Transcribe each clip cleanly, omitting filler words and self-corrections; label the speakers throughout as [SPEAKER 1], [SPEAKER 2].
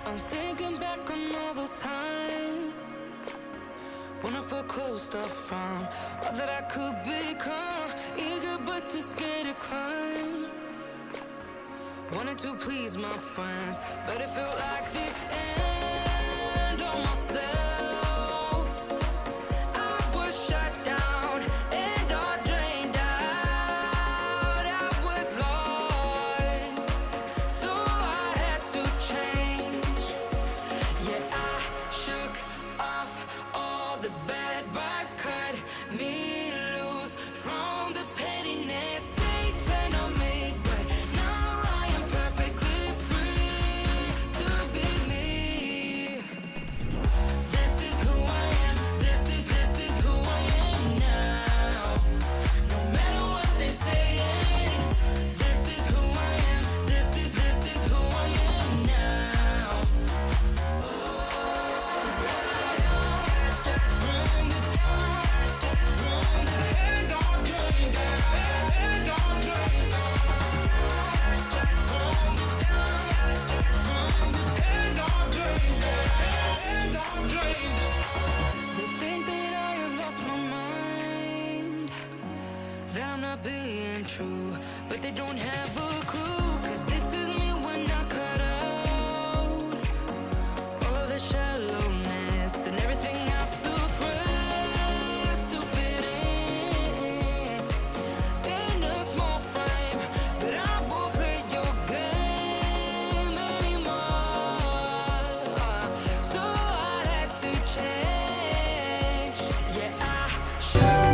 [SPEAKER 1] I'm thinking back on all those times when I felt closed off from all that I could become. Eager but too scared to climb. Wanted to please my friends, but it felt like the end on myself. I was shut down and all drained out. I was lost, so I had to change. Yeah, I shook off all the bad vibes, cut me loose from the pettiness they turned on me. But now I am perfectly free to be me. This is who I am. This is who I am now. No matter what they say, this is who I am. This is who I am now. They think that I have lost my mind, that I'm not being true, but they don't have a clue. 'Cause this is me when I cut out all of the shallowness and everything I suppressed to fit in a small frame. But I won't play your game anymore, so I had to change. Yeah, I shook.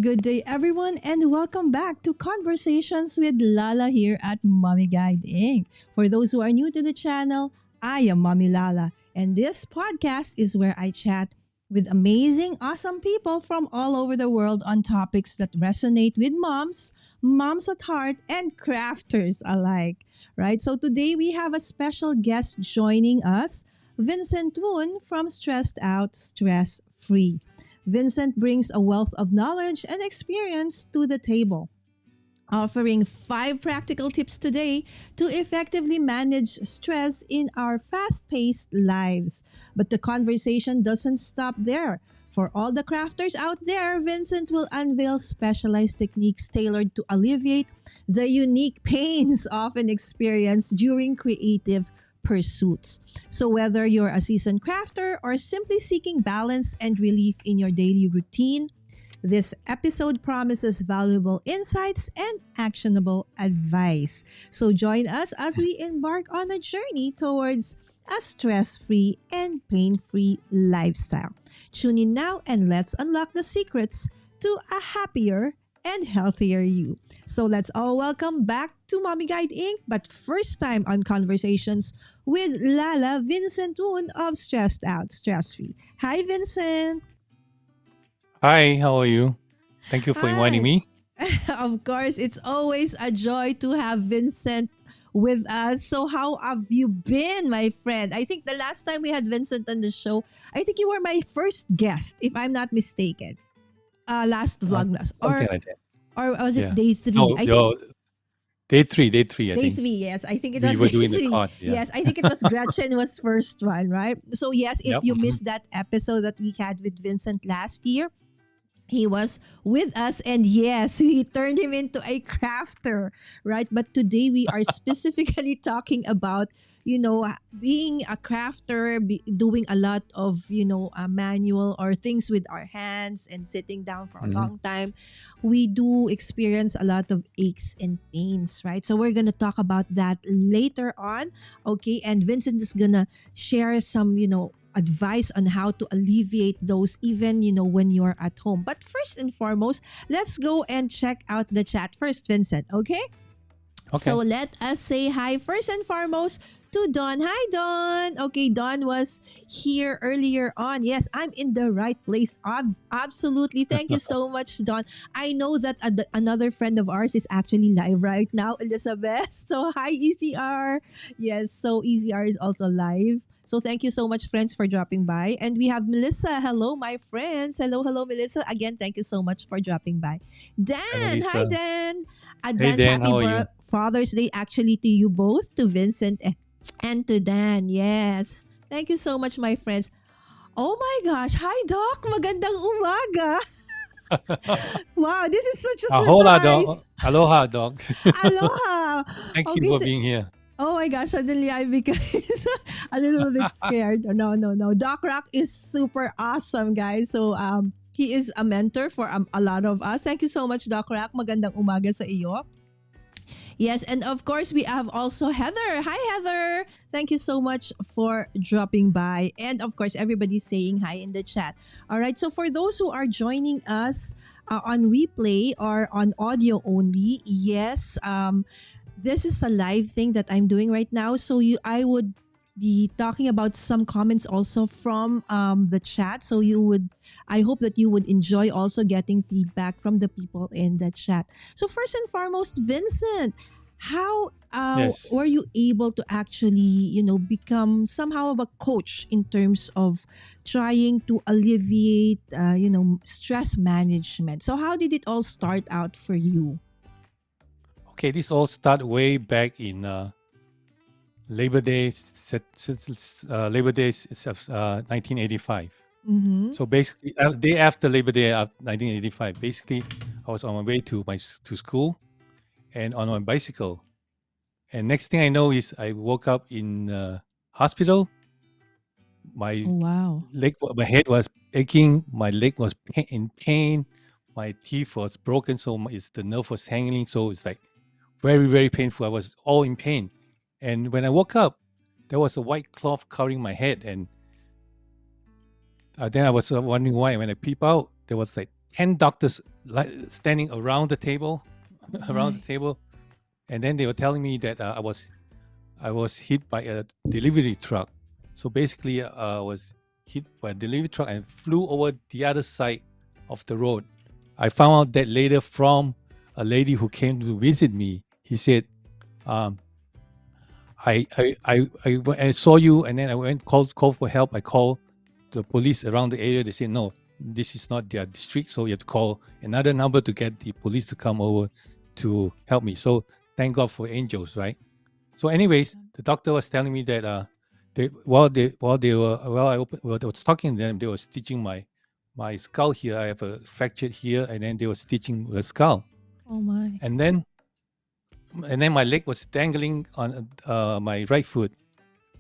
[SPEAKER 2] Good day, everyone, and welcome back to Conversations with Lala here at Mommy Guide Inc. For those who are new to the channel, I am Mommy Lala, and this podcast is where I chat with amazing, awesome people from all over the world on topics that resonate with moms, moms at heart, and crafters alike. Right? So today we have a special guest joining us, Vincent Woon from Stressed Out, Stress Free. Vincent brings a wealth of knowledge and experience to the table, offering 5 practical tips today to effectively manage stress in our fast paced lives. But the conversation doesn't stop there. For all the crafters out there, Vincent will unveil specialized techniques tailored to alleviate the unique pains often experienced during creative pursuits. So, whether you're a seasoned crafter or simply seeking balance and relief in your daily routine, this episode promises valuable insights and actionable advice. So, join us as we embark on a journey towards a stress free and pain free lifestyle. Tune in now and let's unlock the secrets to a happier and healthier you. So let's all welcome back to Mommy Guide Inc. But first time on Conversations with Lala, Vincent Woon of Stressed Out, Stress Free. Hi, Vincent.
[SPEAKER 3] Hi, how are you? Thank you for inviting
[SPEAKER 2] Hi.
[SPEAKER 3] me.
[SPEAKER 2] Of course, it's always a joy to have Vincent with us. So how have you been, my friend? I think the last time we had Vincent on the show, I think you were my first guest, if I'm not mistaken. Last vlogmas,
[SPEAKER 3] Something like that.
[SPEAKER 2] or was it
[SPEAKER 3] Yeah.
[SPEAKER 2] day 3?
[SPEAKER 3] No,
[SPEAKER 2] I think
[SPEAKER 3] no, day three, I
[SPEAKER 2] day
[SPEAKER 3] think.
[SPEAKER 2] 3. Yes, I think it
[SPEAKER 3] We
[SPEAKER 2] was
[SPEAKER 3] were
[SPEAKER 2] day
[SPEAKER 3] doing the
[SPEAKER 2] 3.
[SPEAKER 3] card. Yeah.
[SPEAKER 2] Yes, I think it was Gretchen was first one, right? So yes, if
[SPEAKER 3] Yep.
[SPEAKER 2] you missed that episode that we had with Vincent last year, he was with us, and yes, we turned him into a crafter, right? But today we are specifically talking about, being a crafter, doing a lot of, manual or things with our hands and sitting down for a
[SPEAKER 3] Mhm.
[SPEAKER 2] long time. We do experience a lot of aches and pains, right? So we're gonna talk about that later on, okay? And Vincent is gonna share some, advice on how to alleviate those even when you're at home. But first and foremost, let's go and check out the chat first, Vincent. Okay, So
[SPEAKER 3] Okay.
[SPEAKER 2] let us say hi first and foremost to Don. Hi, Don. Okay, Don was here earlier on. Yes, I'm in the right place. Absolutely. Thank you so much, Don. I know that another friend of ours is actually live right now, Elizabeth. So hi, ECR. Yes, so ECR is also live. So thank you so much, friends, for dropping by. And we have Melissa. Hello, my friends. Hello, hello, Melissa. Again, thank you so much for dropping by.
[SPEAKER 3] Hi,
[SPEAKER 2] Dan. Hi,
[SPEAKER 3] Melissa.
[SPEAKER 2] Dan.
[SPEAKER 3] Hey,
[SPEAKER 2] Advance
[SPEAKER 3] Dan.
[SPEAKER 2] happy
[SPEAKER 3] How are you?
[SPEAKER 2] Father's Day actually to you both, to Vincent and to Dan. Yes. Thank you so much, my friends. Oh my gosh. Hi, Doc. Magandang umaga. Wow, this is such a
[SPEAKER 3] Ahola, dog.
[SPEAKER 2] surprise.
[SPEAKER 3] Aloha, dog.
[SPEAKER 2] Aloha.
[SPEAKER 3] Thank you
[SPEAKER 2] Okay.
[SPEAKER 3] for being here.
[SPEAKER 2] Oh my gosh, suddenly I became a little bit scared. No, no, no. Doc Rock is super awesome, guys. So he is a mentor for a lot of us. Thank you so much, Doc Rock. Magandang umaga sa iyo. Yes, and of course, we have also Heather. Hi, Heather. Thank you so much for dropping by. And of course, everybody's saying hi in the chat. All right, so for those who are joining us on replay or on audio only, yes, this is a live thing that I'm doing right now. So I would be talking about some comments also from the chat. So I hope that you would enjoy also getting feedback from the people in the chat. So first and foremost, Vincent, how
[SPEAKER 3] Yes.
[SPEAKER 2] were you able to actually, become somehow of a coach in terms of trying to alleviate, stress management? So how did it all start out for you?
[SPEAKER 3] Okay, this all started way back in Labor Day, Labor Day of 1985.
[SPEAKER 2] Mm-hmm.
[SPEAKER 3] So basically, day after Labor Day of 1985, basically, I was on my way to school and on my bicycle. And next thing I know is I woke up in hospital. My
[SPEAKER 2] Oh, wow.
[SPEAKER 3] my head was aching. My leg was in pain. My teeth was broken, so the nerve was hanging. So it's like very, very painful. I was all in pain. And when I woke up, there was a white cloth covering my head. And then I was wondering why. When I peep out, there was like 10 doctors standing around the table,
[SPEAKER 2] Oh
[SPEAKER 3] around the
[SPEAKER 2] my.
[SPEAKER 3] table. And then they were telling me that I was hit by a delivery truck. So basically, I was hit by a delivery truck and flew over the other side of the road. I found out that later from a lady who came to visit me. He said, um, I saw you, and then I went called for help. I called the police around the area. They said no, this is not their district, so you have to call another number to get the police to come over to help me. So thank God for angels, right? So, anyways, the doctor was telling me that while I was talking to them, they were stitching my skull here. I have a fracture here, and then they were stitching the skull,
[SPEAKER 2] Oh my.
[SPEAKER 3] and then my leg was dangling on my right foot.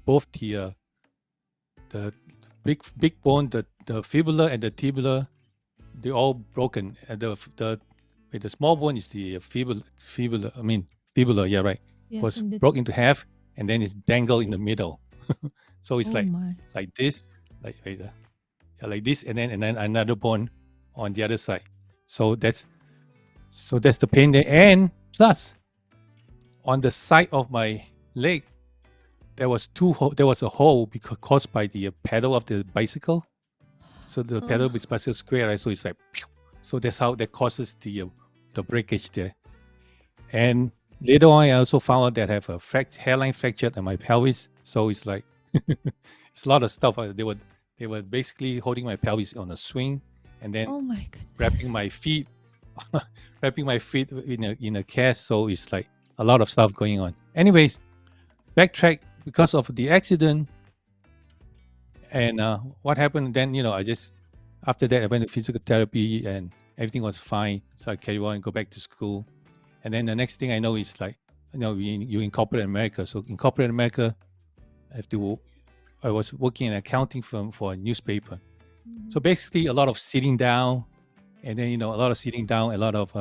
[SPEAKER 3] Both the big bone, the fibula and the tibula, they're all broken. And the small bone is the fibula. I mean fibula. Yeah, right.
[SPEAKER 2] Yes,
[SPEAKER 3] Was
[SPEAKER 2] and the
[SPEAKER 3] broke into half, and then it's dangled in the middle. So it's
[SPEAKER 2] oh my.
[SPEAKER 3] like this, yeah, like this, and then another bone on the other side. So that's the pain there. And plus, on the side of my leg, there was a hole because caused by the pedal of the bicycle. So the pedal
[SPEAKER 2] Oh,
[SPEAKER 3] is bicycle square, right? So it's like, pew! So that's how that causes the breakage there. And later on, I also found out that I have a hairline fracture in my pelvis. So it's like it's a lot of stuff. They were basically holding my pelvis on a swing, and then
[SPEAKER 2] oh my
[SPEAKER 3] wrapping
[SPEAKER 2] goodness.
[SPEAKER 3] my feet, wrapping my feet in a cast. So it's like a lot of stuff going on. Anyways, backtrack because of the accident and what happened. Then I just after that I went to physical therapy and everything was fine. So I carry on and go back to school. And then the next thing I know is like, you in corporate America. So in corporate America, I have to. I was working in an accounting firm for a newspaper. So
[SPEAKER 2] Mhm.
[SPEAKER 3] basically, a lot of sitting down, and then a lot of sitting down, a lot of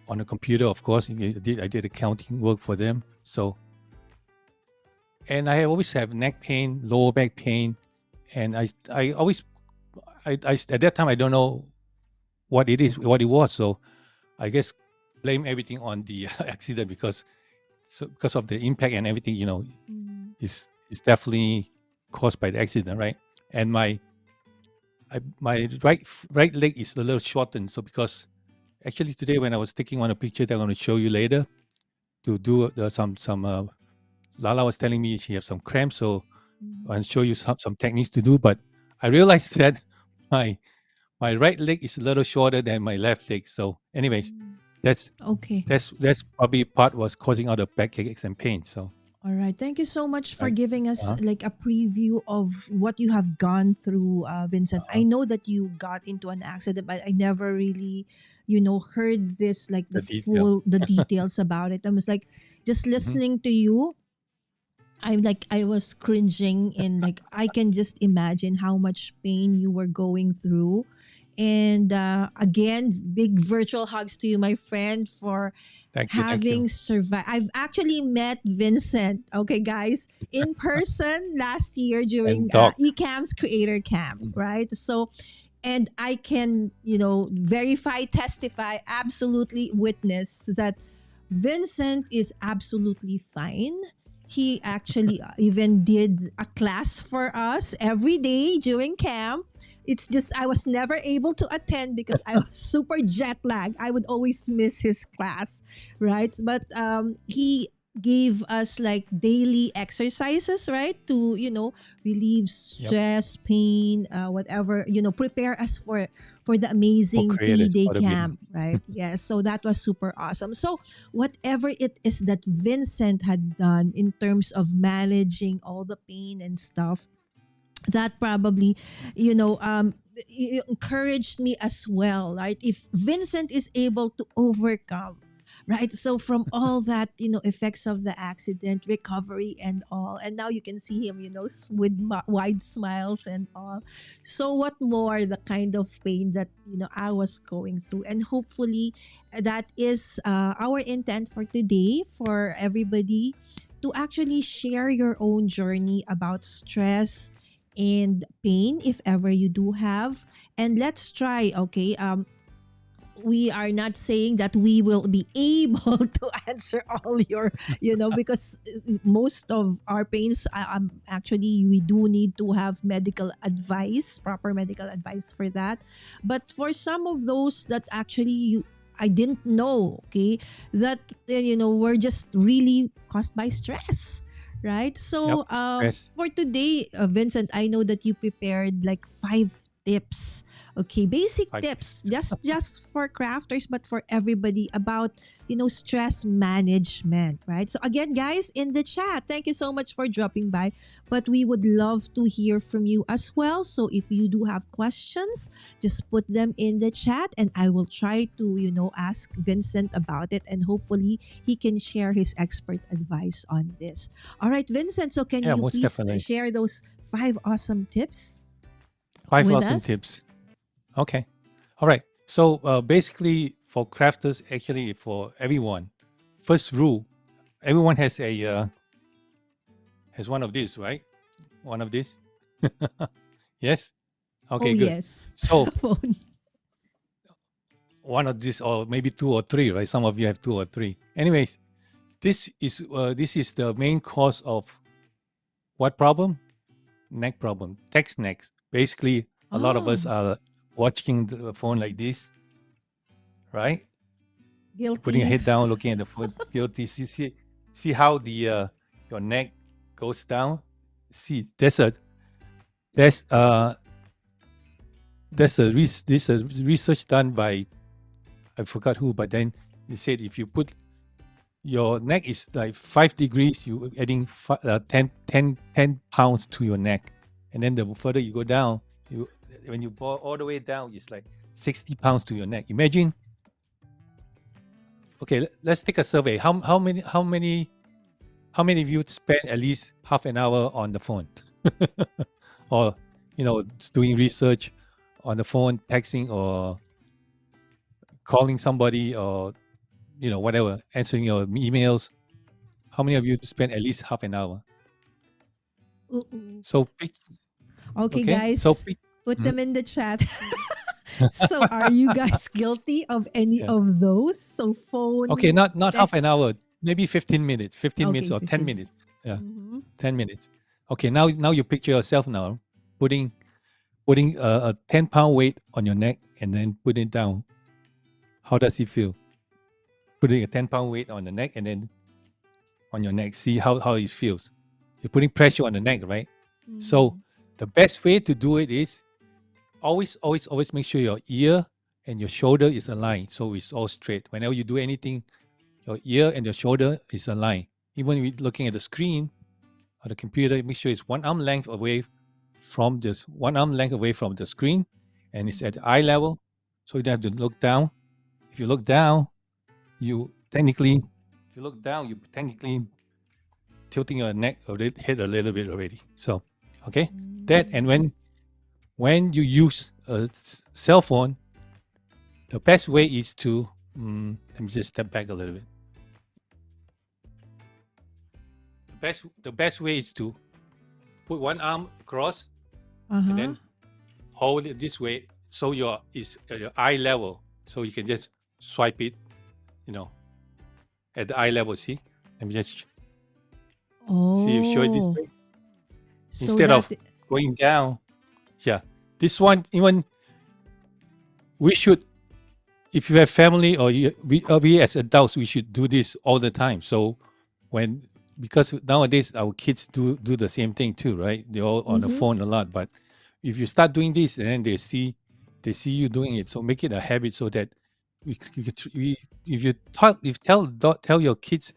[SPEAKER 3] on the computer. Of course, I did accounting work for them. So, and I always have neck pain, lower back pain, and I always I at that time I don't know what it is, what it was. So I guess blame everything on the accident because of the impact and everything.
[SPEAKER 2] Mm.
[SPEAKER 3] Is definitely caused by the accident, right? And my right leg is a little shortened. So because actually today when I was taking one a picture that I'm going to show you later to do some Lala was telling me she has some cramps, so
[SPEAKER 2] Mm.
[SPEAKER 3] I'll show you some techniques to do. But I realized that my my right leg is a little shorter than my left leg. So, anyways,
[SPEAKER 2] Mm.
[SPEAKER 3] that's
[SPEAKER 2] Okay.
[SPEAKER 3] that's probably part was causing all the backaches and pain. So,
[SPEAKER 2] All right. Thank you so much for
[SPEAKER 3] right,
[SPEAKER 2] giving us
[SPEAKER 3] uh-huh,
[SPEAKER 2] like a preview of what you have gone through, Vincent. I
[SPEAKER 3] uh-huh,
[SPEAKER 2] know that you got into an accident, but I never really, heard this like
[SPEAKER 3] the detail.
[SPEAKER 2] the details about it. I was like just
[SPEAKER 3] Hmm.
[SPEAKER 2] listening to you. I was cringing, and like I can just imagine how much pain you were going through. And again, big virtual hugs to you, my friend, for
[SPEAKER 3] Thank you,
[SPEAKER 2] having survived. I've actually met Vincent, okay, guys, in person last year
[SPEAKER 3] and
[SPEAKER 2] during
[SPEAKER 3] Doc.
[SPEAKER 2] eCamp's Creator Camp,
[SPEAKER 3] Mm.
[SPEAKER 2] right? So, and I can, verify, testify, absolutely witness that Vincent is absolutely fine. He actually even did a class for us every day during camp. It's just I was never able to attend because I was super jet lagged. I would always miss his class, right? But he gave us like daily exercises, right? To, relieve
[SPEAKER 3] Yep,
[SPEAKER 2] stress, pain, whatever, prepare us for the
[SPEAKER 3] for
[SPEAKER 2] amazing
[SPEAKER 3] creators
[SPEAKER 2] 3 day
[SPEAKER 3] for the video.
[SPEAKER 2] camp, right? Yes. So that was super awesome. So whatever it is that Vincent had done in terms of managing all the pain and stuff, that probably, encouraged me as well, right? If Vincent is able to overcome, right? So from all that, effects of the accident, recovery and all, and now you can see him, with wide smiles and all. So what more the kind of pain that, I was going through, and hopefully that is our intent for today, for everybody to actually share your own journey about stress and pain if ever you do have. And let's try, okay, we are not saying that we will be able to answer all your, because most of our pains, actually we do need to have medical advice, proper medical advice for that. But for some of those that actually I didn't know, okay, that were just really caused by stress, right?
[SPEAKER 3] Yep,
[SPEAKER 2] So
[SPEAKER 3] stress.
[SPEAKER 2] for today, Vincent, I know that you prepared like 5 tips. Okay, basic
[SPEAKER 3] 5 tips.
[SPEAKER 2] tips, just for crafters, but for everybody about stress management, right? So again, guys, in the chat, thank you so much for dropping by. But we would love to hear from you as well. So if you do have questions, just put them in the chat, and I will try to ask Vincent about it, and hopefully he can share his expert advice on this. All right, Vincent. So can
[SPEAKER 3] Yeah,
[SPEAKER 2] you
[SPEAKER 3] most
[SPEAKER 2] please
[SPEAKER 3] definitely.
[SPEAKER 2] share those 5 awesome tips
[SPEAKER 3] Five
[SPEAKER 2] with
[SPEAKER 3] awesome
[SPEAKER 2] us?
[SPEAKER 3] tips. Okay. All right. So basically, for crafters, actually for everyone, first rule, everyone has one of these, right? One of these. Yes.
[SPEAKER 2] Oh
[SPEAKER 3] Okay. Good.
[SPEAKER 2] yes.
[SPEAKER 3] So
[SPEAKER 2] Phone.
[SPEAKER 3] one of these, or maybe two or three, right? Some of you have two or three. Anyways, this is the main cause of what problem? Neck problem. Text necks. Basically, a lot of us
[SPEAKER 2] Oh,
[SPEAKER 3] are watching the phone like this, right? Putting your
[SPEAKER 2] guilty.
[SPEAKER 3] head down, looking at the phone. Guilty. See how the your neck goes down. See, there's uh this a research done by I forgot who, but then they said if you put your neck is like 5 degrees, you adding 10 pounds to your neck, and then the further you go down, you when you go all the way down, it's like 60 pounds to your neck. Imagine. Okay, let's take a survey. How many of you spend at least half an hour on the phone, or doing research on the phone, texting or calling somebody, or whatever, answering your emails? How many of you spend at least half an hour?
[SPEAKER 2] Uh-oh.
[SPEAKER 3] So pick.
[SPEAKER 2] Okay,
[SPEAKER 3] Okay, so
[SPEAKER 2] guys,
[SPEAKER 3] pick.
[SPEAKER 2] put
[SPEAKER 3] Mhm.
[SPEAKER 2] them in the chat. So are you guys guilty of any
[SPEAKER 3] Yeah.
[SPEAKER 2] of those? So
[SPEAKER 3] Okay,
[SPEAKER 2] phone,
[SPEAKER 3] not half an
[SPEAKER 2] text.
[SPEAKER 3] hour, maybe 15 minutes, 15 minutes
[SPEAKER 2] Okay,
[SPEAKER 3] or 10
[SPEAKER 2] 15.
[SPEAKER 3] minutes. Yeah,
[SPEAKER 2] Mm-hmm.
[SPEAKER 3] 10 minutes. Okay, now you picture yourself now putting putting a 10-pound weight on your neck and then put it down. How does it feel? Putting a 10-pound weight on the neck and then on your neck. See how it feels. You're putting pressure on the neck, right? So
[SPEAKER 2] Mm-hmm.
[SPEAKER 3] the best way to do it is always make sure your ear and your shoulder is aligned. So it's all straight. Whenever you do anything, your ear and your shoulder is aligned. Even when you're looking at the screen or the computer, make sure it's one arm length away from the screen and it's at
[SPEAKER 2] Mm-hmm.
[SPEAKER 3] the eye level. So you don't have to look down. If you look down, you technically if you look down, you technically tilting your neck or head a little bit already. So okay. That
[SPEAKER 2] Mm-hmm.
[SPEAKER 3] and when you use a cell phone, the best way is to let me just step back a little bit. The best way is to put one arm across and
[SPEAKER 2] Uh-huh.
[SPEAKER 3] then hold it this way so is at your eye level. So you can just swipe it, you know, at the eye level. See? Let me just see if show it this
[SPEAKER 2] Oh,
[SPEAKER 3] way
[SPEAKER 2] so
[SPEAKER 3] instead
[SPEAKER 2] that
[SPEAKER 3] of going down. Yeah, this one even we should if you have family or we as adults we should do this all the time. So when because nowadays our kids do the same thing too, right? They're all on the
[SPEAKER 2] mm-hmm.
[SPEAKER 3] phone a lot. But if you start doing this, and then they see you doing it, so make it a habit so that we if you talk if tell your kids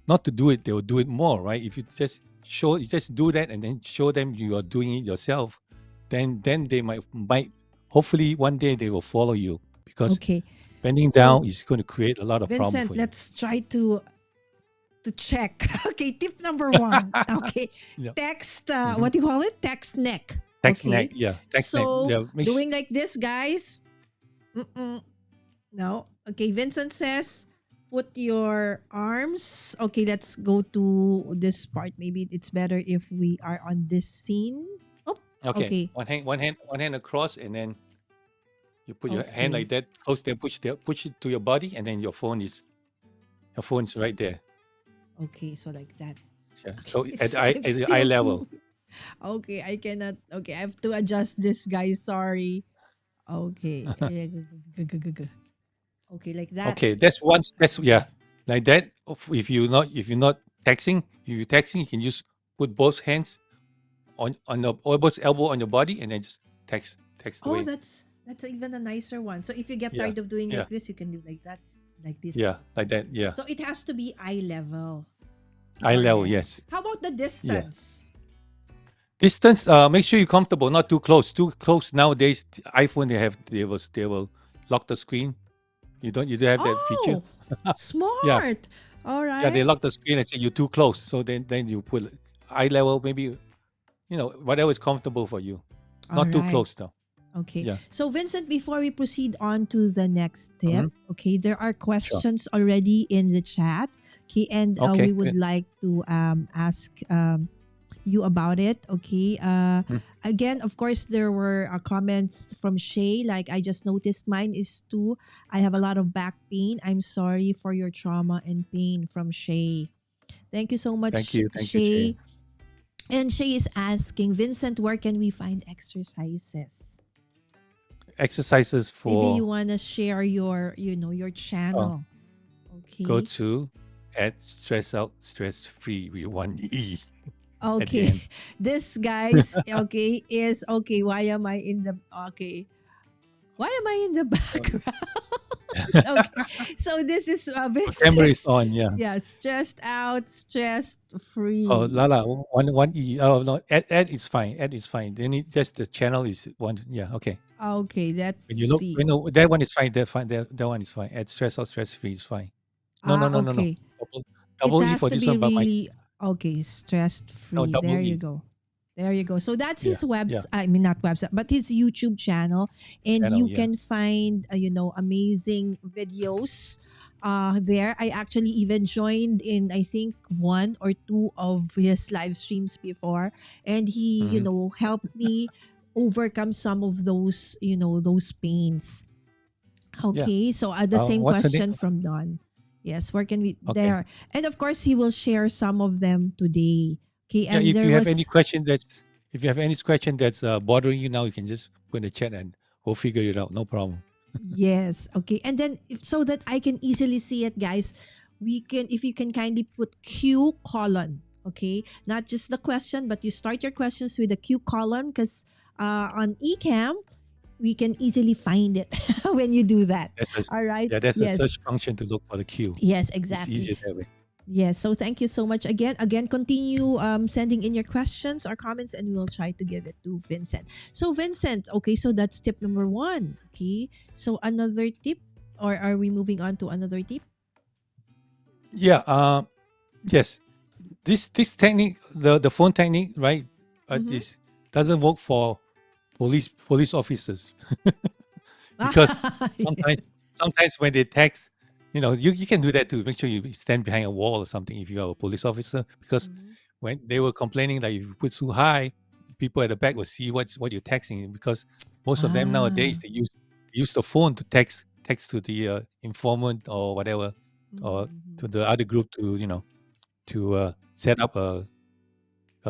[SPEAKER 3] not to do it, they will do it more, right? If you just do that and then show them you are doing it yourself, then they might hopefully one day they will follow you because
[SPEAKER 2] Okay.
[SPEAKER 3] bending
[SPEAKER 2] So
[SPEAKER 3] down is going to create a lot of problem
[SPEAKER 2] Vincent,
[SPEAKER 3] for you.
[SPEAKER 2] let's try to check. Okay, tip number one. Okay,
[SPEAKER 3] Yeah.
[SPEAKER 2] text.
[SPEAKER 3] Hmm.
[SPEAKER 2] What do you call it? Text neck.
[SPEAKER 3] Text neck,
[SPEAKER 2] Okay,
[SPEAKER 3] yeah, text neck,
[SPEAKER 2] so
[SPEAKER 3] yeah.
[SPEAKER 2] doing like this, guys. Mm-mm. No. Okay, Vincent says put your arms. Okay, let's go to this part. Maybe it's better if we are on this scene. Oh,
[SPEAKER 3] Okay,
[SPEAKER 2] okay.
[SPEAKER 3] one hand across, and then you put your hand like
[SPEAKER 2] Okay.
[SPEAKER 3] that close there, push it to your body, and then your phone's right there.
[SPEAKER 2] Okay, so like that.
[SPEAKER 3] Yeah.
[SPEAKER 2] Okay,
[SPEAKER 3] So at
[SPEAKER 2] it's
[SPEAKER 3] the eye
[SPEAKER 2] I'm
[SPEAKER 3] at the eye
[SPEAKER 2] still
[SPEAKER 3] level.
[SPEAKER 2] too. Okay, I cannot. Okay, I have to adjust this, guys. Sorry. Okay. Okay, like that.
[SPEAKER 3] Okay, that's yeah,
[SPEAKER 2] Okay.
[SPEAKER 3] like that. If you're not texting, if you're texting, you can just put both hands on the or both elbow on your body, and then just text
[SPEAKER 2] Oh,
[SPEAKER 3] away.
[SPEAKER 2] that's even a nicer one. So if you get
[SPEAKER 3] Yeah,
[SPEAKER 2] tired of doing
[SPEAKER 3] yeah,
[SPEAKER 2] like this, you can do like that, like this.
[SPEAKER 3] yeah, like that. Yeah,
[SPEAKER 2] So it has to be eye level,
[SPEAKER 3] eye
[SPEAKER 2] more or
[SPEAKER 3] level.
[SPEAKER 2] less.
[SPEAKER 3] Yes.
[SPEAKER 2] How about the
[SPEAKER 3] Yeah.
[SPEAKER 2] distance?
[SPEAKER 3] Distance. Make sure you're comfortable, not too close. Too close nowadays. iPhone they will lock the screen. You don't have that feature.
[SPEAKER 2] Oh,
[SPEAKER 3] Yeah,
[SPEAKER 2] smart. All
[SPEAKER 3] yeah. They
[SPEAKER 2] right.
[SPEAKER 3] lock the screen and say you're too close. So then you put eye level. Maybe whatever is comfortable for you.
[SPEAKER 2] All
[SPEAKER 3] Not too
[SPEAKER 2] right.
[SPEAKER 3] close though.
[SPEAKER 2] Okay.
[SPEAKER 3] Yeah.
[SPEAKER 2] So, Vincent, before we proceed on to the next tip,
[SPEAKER 3] Hmm.
[SPEAKER 2] okay, there are
[SPEAKER 3] Sure.
[SPEAKER 2] questions already in the chat. Okay, and we
[SPEAKER 3] Okay.
[SPEAKER 2] would
[SPEAKER 3] Good.
[SPEAKER 2] like to ask you about it. Okay.
[SPEAKER 3] Mm.
[SPEAKER 2] Again, of course, there were comments from Shay. Like, I just noticed mine is two. I have a lot of back pain. I'm sorry for your trauma and pain from Shay. Thank you so
[SPEAKER 3] Thank
[SPEAKER 2] much,
[SPEAKER 3] you. Thank you, Jay.
[SPEAKER 2] Shay. And Shay is asking, Vincent, where can we find exercises?
[SPEAKER 3] Exercises
[SPEAKER 2] Maybe you
[SPEAKER 3] for
[SPEAKER 2] want to share your
[SPEAKER 3] uh,
[SPEAKER 2] channel.
[SPEAKER 3] go
[SPEAKER 2] Okay.
[SPEAKER 3] to at stress out stress free with one E at the
[SPEAKER 2] Okay.
[SPEAKER 3] end.
[SPEAKER 2] This guys, okay, is okay. Why am I in the okay? Why am I in the background? Okay. So this is
[SPEAKER 3] The camera is
[SPEAKER 2] Vincent's,
[SPEAKER 3] on. Yeah.
[SPEAKER 2] yeah, stressed out, stressed
[SPEAKER 3] Oh,
[SPEAKER 2] free.
[SPEAKER 3] Lala, one E. Oh no, ad is fine. Ad is fine. Then it just the channel is one. Yeah, okay.
[SPEAKER 2] Okay, let's
[SPEAKER 3] When you look,
[SPEAKER 2] see.
[SPEAKER 3] that one is fine. That fine. That one is fine. Add stress or stress free is fine. No, no, no, no, no.
[SPEAKER 2] Okay.
[SPEAKER 3] Double,
[SPEAKER 2] It
[SPEAKER 3] double E
[SPEAKER 2] has
[SPEAKER 3] for
[SPEAKER 2] to
[SPEAKER 3] this
[SPEAKER 2] be
[SPEAKER 3] one, but my
[SPEAKER 2] really okay, stress
[SPEAKER 3] no
[SPEAKER 2] free.
[SPEAKER 3] double
[SPEAKER 2] There you
[SPEAKER 3] E.
[SPEAKER 2] go. There you go. So that's
[SPEAKER 3] Yeah,
[SPEAKER 2] his
[SPEAKER 3] yeah.
[SPEAKER 2] website. I mean, not website, but his YouTube channel, and
[SPEAKER 3] Channel.
[SPEAKER 2] you
[SPEAKER 3] Yeah.
[SPEAKER 2] can find amazing videos. There, I actually even joined in. I think one or two of his live streams before, and he
[SPEAKER 3] Mm-hmm.
[SPEAKER 2] helped me. overcome some of those, those pains.
[SPEAKER 3] Yeah.
[SPEAKER 2] Okay, so the same
[SPEAKER 3] What's the name?
[SPEAKER 2] question from Don. Yes, where can we
[SPEAKER 3] Okay.
[SPEAKER 2] there? And of course, he will share some of them today. Okay,
[SPEAKER 3] Yeah.
[SPEAKER 2] and
[SPEAKER 3] If
[SPEAKER 2] there
[SPEAKER 3] you have any
[SPEAKER 2] was
[SPEAKER 3] question that's if you have any question that's bothering you now, you can just put in the chat and we'll figure it out. No problem.
[SPEAKER 2] yes, okay, and then so that I can easily see it, guys, we can if you can kindly put Q colon. Okay, not just the question, but you start your questions with a Q colon because on Ecamm we can easily find it when you do that.
[SPEAKER 3] That's a,
[SPEAKER 2] All right.
[SPEAKER 3] yeah, that's a
[SPEAKER 2] Yes.
[SPEAKER 3] search function to look for the queue.
[SPEAKER 2] Yes,
[SPEAKER 3] It's
[SPEAKER 2] exactly.
[SPEAKER 3] easier that way.
[SPEAKER 2] Yes. So thank you so much again. Again, continue sending in your questions or comments, and we'll try to give it to Vincent. So Vincent, okay. So that's tip number one. Okay. So another tip, or are we moving on to another tip?
[SPEAKER 3] Yeah. Yes. This technique, the phone technique, right?
[SPEAKER 2] Mm-hmm.
[SPEAKER 3] This doesn't work for police officers because sometimes sometimes when they text, you can do that too. Make sure you stand behind a wall or something if you are a police officer, because
[SPEAKER 2] Mhm.
[SPEAKER 3] when they were complaining that if you put too high, people at the back will see what you're texting, because most of them nowadays
[SPEAKER 2] Ah.
[SPEAKER 3] they use the phone to text to the informant or whatever, or to
[SPEAKER 2] Mm-hmm.
[SPEAKER 3] the other group to to set up a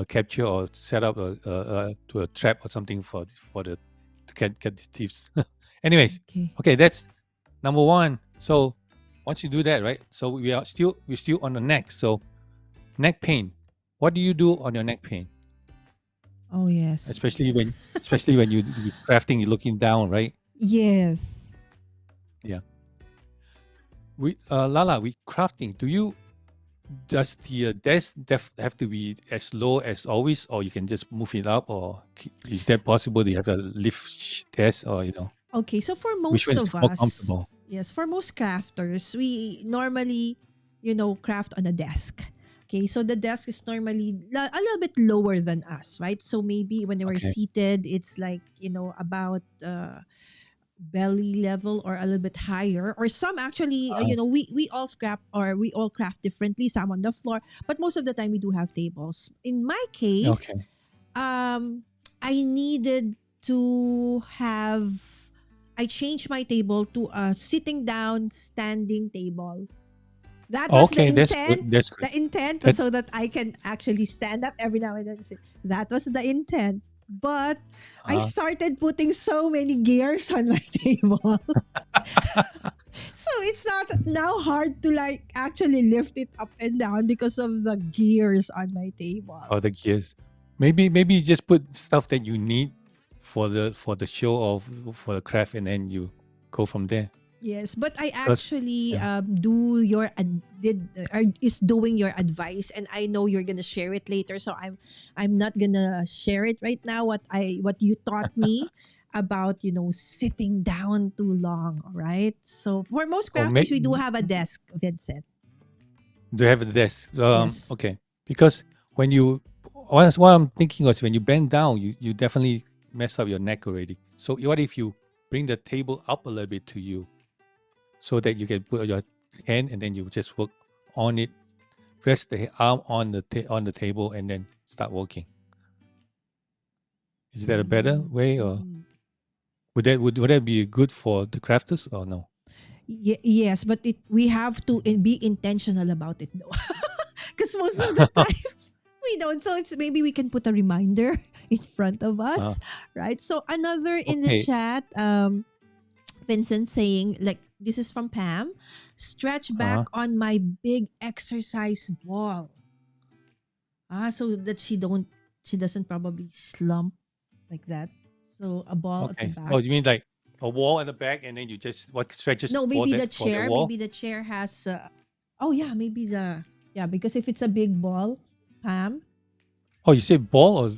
[SPEAKER 3] capture or set up to a trap or something for the to get the thieves. Anyways,
[SPEAKER 2] Okay.
[SPEAKER 3] okay, that's number one. So once you do that, right? So we're still on the neck. So neck pain. What do you do on your neck pain?
[SPEAKER 2] Oh yes.
[SPEAKER 3] Especially when you crafting, you're looking down, right?
[SPEAKER 2] Yes.
[SPEAKER 3] Yeah. We Lala, we crafting. Does the desk have to be as low as always, or you can just move it up, or is that possible? Do you have a lift desk, or
[SPEAKER 2] Okay, so for
[SPEAKER 3] which
[SPEAKER 2] most
[SPEAKER 3] one is
[SPEAKER 2] of
[SPEAKER 3] more
[SPEAKER 2] us,
[SPEAKER 3] comfortable?
[SPEAKER 2] yes, for most crafters, we normally, craft on a desk. Okay, so the desk is normally a little bit lower than us, right? So maybe when they were
[SPEAKER 3] Okay.
[SPEAKER 2] seated, it's like, about belly level or a little bit higher. Or some actually, we all scrap or we all craft differently, some on the floor, but most of the time we do have tables. In my case,
[SPEAKER 3] Okay.
[SPEAKER 2] um I needed to have I changed my table to a sitting down standing table. That was the
[SPEAKER 3] Okay, that's good.
[SPEAKER 2] intent.
[SPEAKER 3] That's good.
[SPEAKER 2] The intent was so
[SPEAKER 3] That's
[SPEAKER 2] that I can actually stand up every now and then. Sit. That was the intent. But I
[SPEAKER 3] uh,
[SPEAKER 2] started putting so many gears on my table. So it's not now hard to like actually lift it up and down because of the gears on my table.
[SPEAKER 3] all the gears. Maybe you just put stuff that you need for the show of for the craft, and then you go from there.
[SPEAKER 2] Yes, but I
[SPEAKER 3] Because
[SPEAKER 2] actually
[SPEAKER 3] yeah.
[SPEAKER 2] do your is doing your advice, and I know you're gonna share it later. So I'm not gonna share it right now. What you taught me about sitting down too long. All right. So for most
[SPEAKER 3] or
[SPEAKER 2] crafters, we do have a desk, Vincent.
[SPEAKER 3] do you have a desk?
[SPEAKER 2] Yes.
[SPEAKER 3] Okay. Because when you, what I'm thinking was when you bend down, you definitely mess up your neck already. So what if you bring the table up a little bit to you, so that you can put your hand and then you just work on it, rest the arm on the table, and then start working. Is that a better way, or
[SPEAKER 2] Mm.
[SPEAKER 3] would that be good for the crafters or no?
[SPEAKER 2] Yes, but we have to be intentional about it though, because most of the time we don't. So it's maybe we can put a reminder in front of
[SPEAKER 3] uh,
[SPEAKER 2] us, right? So another in the
[SPEAKER 3] okay.
[SPEAKER 2] chat, Vincent saying like this is from Pam, stretch back
[SPEAKER 3] Uh,
[SPEAKER 2] on my big exercise ball. So that she doesn't probably slump like that. So a ball at the
[SPEAKER 3] okay.
[SPEAKER 2] back.
[SPEAKER 3] Oh, you mean like a wall at the back, and then you just what stretches
[SPEAKER 2] No,
[SPEAKER 3] for
[SPEAKER 2] maybe the
[SPEAKER 3] the
[SPEAKER 2] chair.
[SPEAKER 3] wall?
[SPEAKER 2] Maybe the chair has. Oh yeah, maybe yeah, because if it's a big ball, Pam,
[SPEAKER 3] Oh, you say ball or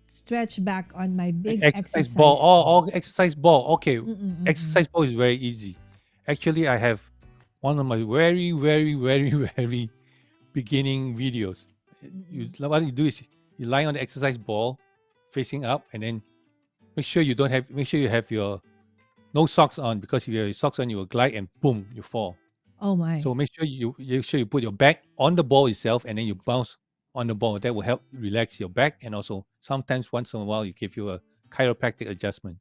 [SPEAKER 2] stretch back on my big
[SPEAKER 3] exercise ball?
[SPEAKER 2] exercise ball.
[SPEAKER 3] Oh, exercise ball. Okay,
[SPEAKER 2] Mm-mm-mm-mm.
[SPEAKER 3] exercise ball is very easy. Actually, I have one of my very, very, very, very beginning videos.
[SPEAKER 2] Mm-mm.
[SPEAKER 3] What you do is you lie on the exercise ball, facing up, and then make sure you have your no socks on, because if you have your socks on, you will glide and boom, you fall.
[SPEAKER 2] Oh my.
[SPEAKER 3] So make sure you put your back on the ball itself, and then you bounce on the ball. That will help relax your back, and also sometimes once in a while, you give you a chiropractic adjustment.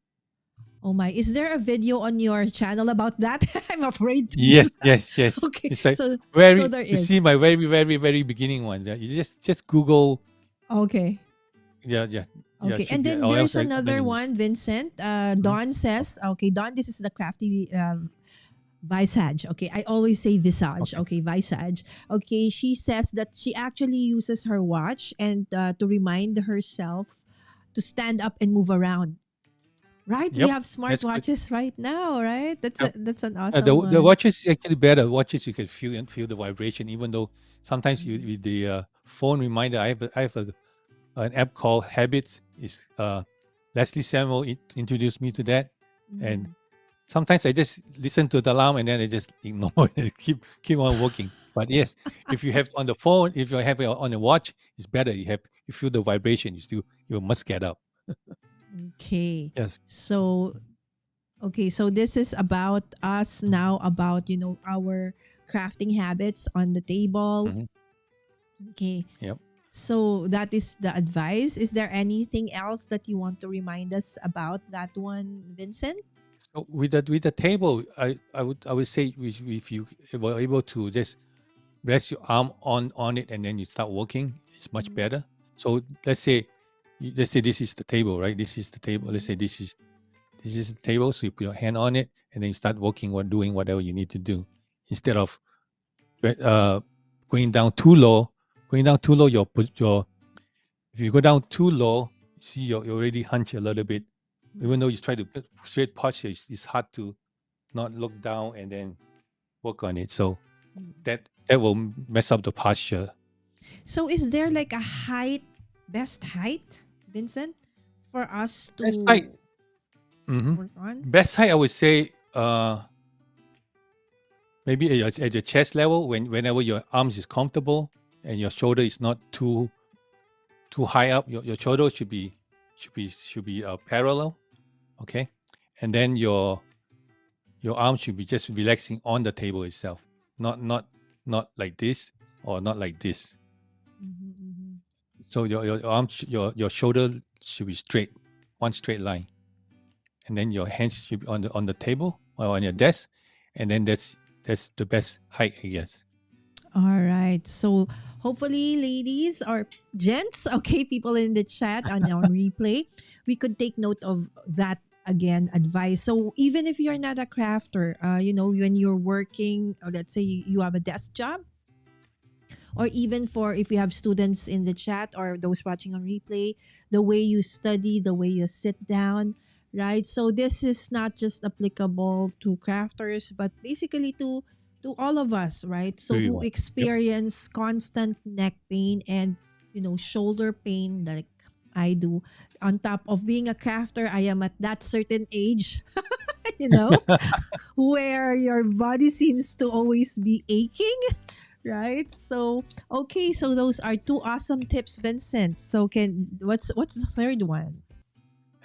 [SPEAKER 2] Oh my, is there a video on your channel about that? I'm afraid to do
[SPEAKER 3] Yes,
[SPEAKER 2] that.
[SPEAKER 3] yes, yes.
[SPEAKER 2] Okay,
[SPEAKER 3] It's like
[SPEAKER 2] so
[SPEAKER 3] very
[SPEAKER 2] there
[SPEAKER 3] to see
[SPEAKER 2] is.
[SPEAKER 3] my very beginning one. Yeah, you just Google.
[SPEAKER 2] Okay.
[SPEAKER 3] Yeah, yeah, yeah.
[SPEAKER 2] Okay.
[SPEAKER 3] Should
[SPEAKER 2] And
[SPEAKER 3] be,
[SPEAKER 2] then
[SPEAKER 3] or else
[SPEAKER 2] there's
[SPEAKER 3] I'm gonna
[SPEAKER 2] another
[SPEAKER 3] miss.
[SPEAKER 2] one, Vincent.
[SPEAKER 3] Mhm.
[SPEAKER 2] Dawn says, okay, Dawn, this is the crafty Visage. Okay, I always say visage.
[SPEAKER 3] Okay.
[SPEAKER 2] Okay, visage. Okay, she says that she actually uses her watch and to remind herself to stand up and move around. Right? We
[SPEAKER 3] Yep,
[SPEAKER 2] have smart
[SPEAKER 3] that's good.
[SPEAKER 2] watches right now, right?
[SPEAKER 3] Yep.
[SPEAKER 2] That's an
[SPEAKER 3] The
[SPEAKER 2] awesome
[SPEAKER 3] the
[SPEAKER 2] one.
[SPEAKER 3] watch is actually better. Watches you can feel and feel the vibration, even though sometimes you
[SPEAKER 2] Mhm.
[SPEAKER 3] with the phone reminder. I have an app called Habits. Is Leslie Samuel introduced me to that, and
[SPEAKER 2] Mhm.
[SPEAKER 3] sometimes I just listen to the alarm and then I just ignore it and keep on working. But yes, if you have on the phone, if you have it on the watch, it's better. You feel the vibration. You must get up.
[SPEAKER 2] Okay.
[SPEAKER 3] Yes.
[SPEAKER 2] So okay, so this is about us now about, our crafting habits on the table.
[SPEAKER 3] Hmm.
[SPEAKER 2] Okay.
[SPEAKER 3] Yep.
[SPEAKER 2] So that is the advice. Is there anything else that you want to remind us about that one, Vincent?
[SPEAKER 3] So with the table, I would say if you were able to just rest your arm on it and then you start working, it's much
[SPEAKER 2] Mhm.
[SPEAKER 3] better. So let's say this is the table, right? This is the table. Let's
[SPEAKER 2] Mhm.
[SPEAKER 3] say this is the table. So you put your hand on it and then you start working or doing whatever you need to do instead of uh, going down too low. Going down too low, your if you go down too low, you see you already hunch a little bit. Even though you try to put straight posture, it's hard to not look down and then work on it. So
[SPEAKER 2] Mhm.
[SPEAKER 3] that will mess up the posture.
[SPEAKER 2] So is there like a best height, Vincent, for us
[SPEAKER 3] Best height.
[SPEAKER 2] to
[SPEAKER 3] Hmm.
[SPEAKER 2] work on?
[SPEAKER 3] Best height, I would say, maybe at your chest level, whenever your arms is comfortable and your shoulder is not too high up. Your shoulder should be parallel. Okay, and then your arm should be just relaxing on the table itself, not like this or not like this.
[SPEAKER 2] Mhm, mhm.
[SPEAKER 3] So your shoulder should be straight, one straight line, and then your hands should be on the table or on your desk, and then that's the best height, I guess.
[SPEAKER 2] All right. So hopefully, ladies or gents, okay, people in the chat and on replay, we could take note of that again advice. So even if you're not a crafter, when you're working, or let's say you have a desk job, or even for if you have students in the chat or those watching on replay, the way you study, the way you sit down, right? So this is not just applicable to crafters, but basically to all of us, right? So who
[SPEAKER 3] Everyone. Yep.
[SPEAKER 2] experience constant neck pain and shoulder pain like I do. On top of being a crafter, I am at that certain age, you know, where your body seems to always be aching, right? So okay, so those are two awesome tips, Vincent. So can what's the third one?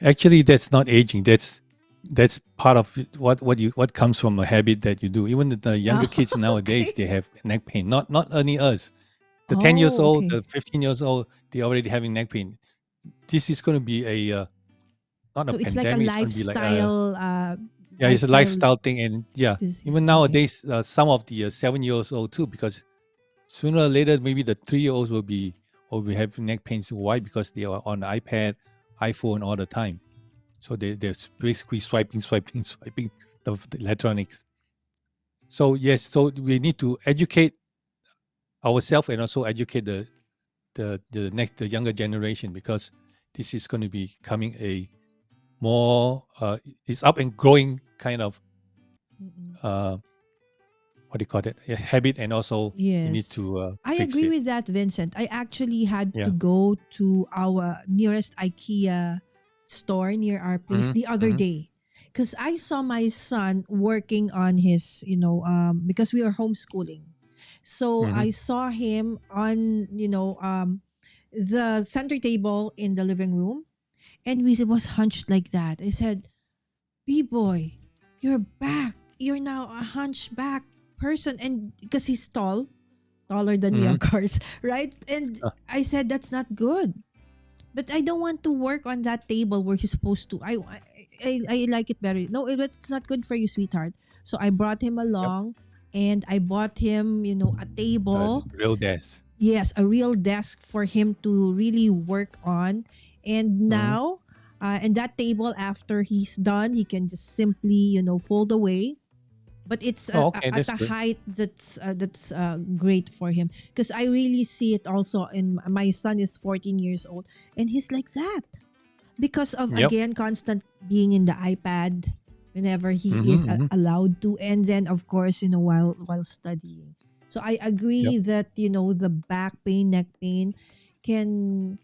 [SPEAKER 3] Actually, that's not aging. That's part of what comes from a habit that you do. Even the younger
[SPEAKER 2] Oh,
[SPEAKER 3] kids nowadays,
[SPEAKER 2] okay.
[SPEAKER 3] they have neck pain. Not only us. The 10 years
[SPEAKER 2] Oh,
[SPEAKER 3] old,
[SPEAKER 2] okay.
[SPEAKER 3] the 15 years old, they already having neck pain. This is going to be a not a
[SPEAKER 2] So it's like a
[SPEAKER 3] pandemic. It's going to be like a yeah, it's a
[SPEAKER 2] lifestyle
[SPEAKER 3] lifestyle thing, and yeah,
[SPEAKER 2] disease.
[SPEAKER 3] even
[SPEAKER 2] Okay.
[SPEAKER 3] nowadays, some of the 7 years old too, because sooner or later, maybe the 3 year olds will be having neck pains. Why? Because they are on iPad, iPhone all the time. So they're basically swiping the electronics. So yes, so we need to educate ourselves and also educate the younger generation, because this is going to be becoming a more it's up and growing kind of
[SPEAKER 2] Mm-mm.
[SPEAKER 3] uh what do you call it, a habit, and also we need
[SPEAKER 2] Yes.
[SPEAKER 3] to
[SPEAKER 2] I
[SPEAKER 3] fix
[SPEAKER 2] agree
[SPEAKER 3] it.
[SPEAKER 2] with that, Vincent. I actually had to
[SPEAKER 3] Yeah.
[SPEAKER 2] go to our nearest IKEA store near our place
[SPEAKER 3] Hmm.
[SPEAKER 2] the other
[SPEAKER 3] Hmm.
[SPEAKER 2] day because I saw my son working on his, because we are homeschooling. So
[SPEAKER 3] Hmm.
[SPEAKER 2] I saw him on, the center table in the living room, and we was hunched like that. I said, B boy, you're back. You're now a hunchback person. And because he's tall, taller than me,
[SPEAKER 3] Mm-hmm.
[SPEAKER 2] of course, right? And
[SPEAKER 3] Uh,
[SPEAKER 2] I said, that's not good. But I don't want to work on that table where he's supposed to. I like it better. No, it's not good for you, sweetheart. So I brought him
[SPEAKER 3] yep.
[SPEAKER 2] along, and I bought him, a table.
[SPEAKER 3] Real desk.
[SPEAKER 2] Yes, a real desk for him to really work on. And
[SPEAKER 3] Mm-hmm.
[SPEAKER 2] now, and that table, after he's done, he can just simply, fold away. But it's
[SPEAKER 3] Oh, okay,
[SPEAKER 2] at
[SPEAKER 3] that's
[SPEAKER 2] a
[SPEAKER 3] good.
[SPEAKER 2] height that's great for him, because I really see it also in my son is 14 years old, and he's like that because of,
[SPEAKER 3] Yep.
[SPEAKER 2] again, constant being in the iPad whenever he
[SPEAKER 3] Mm-hmm.
[SPEAKER 2] is
[SPEAKER 3] Mm-hmm.
[SPEAKER 2] allowed to, and then of course, while studying. So I
[SPEAKER 3] Yep.
[SPEAKER 2] agree that, the back pain, neck pain can,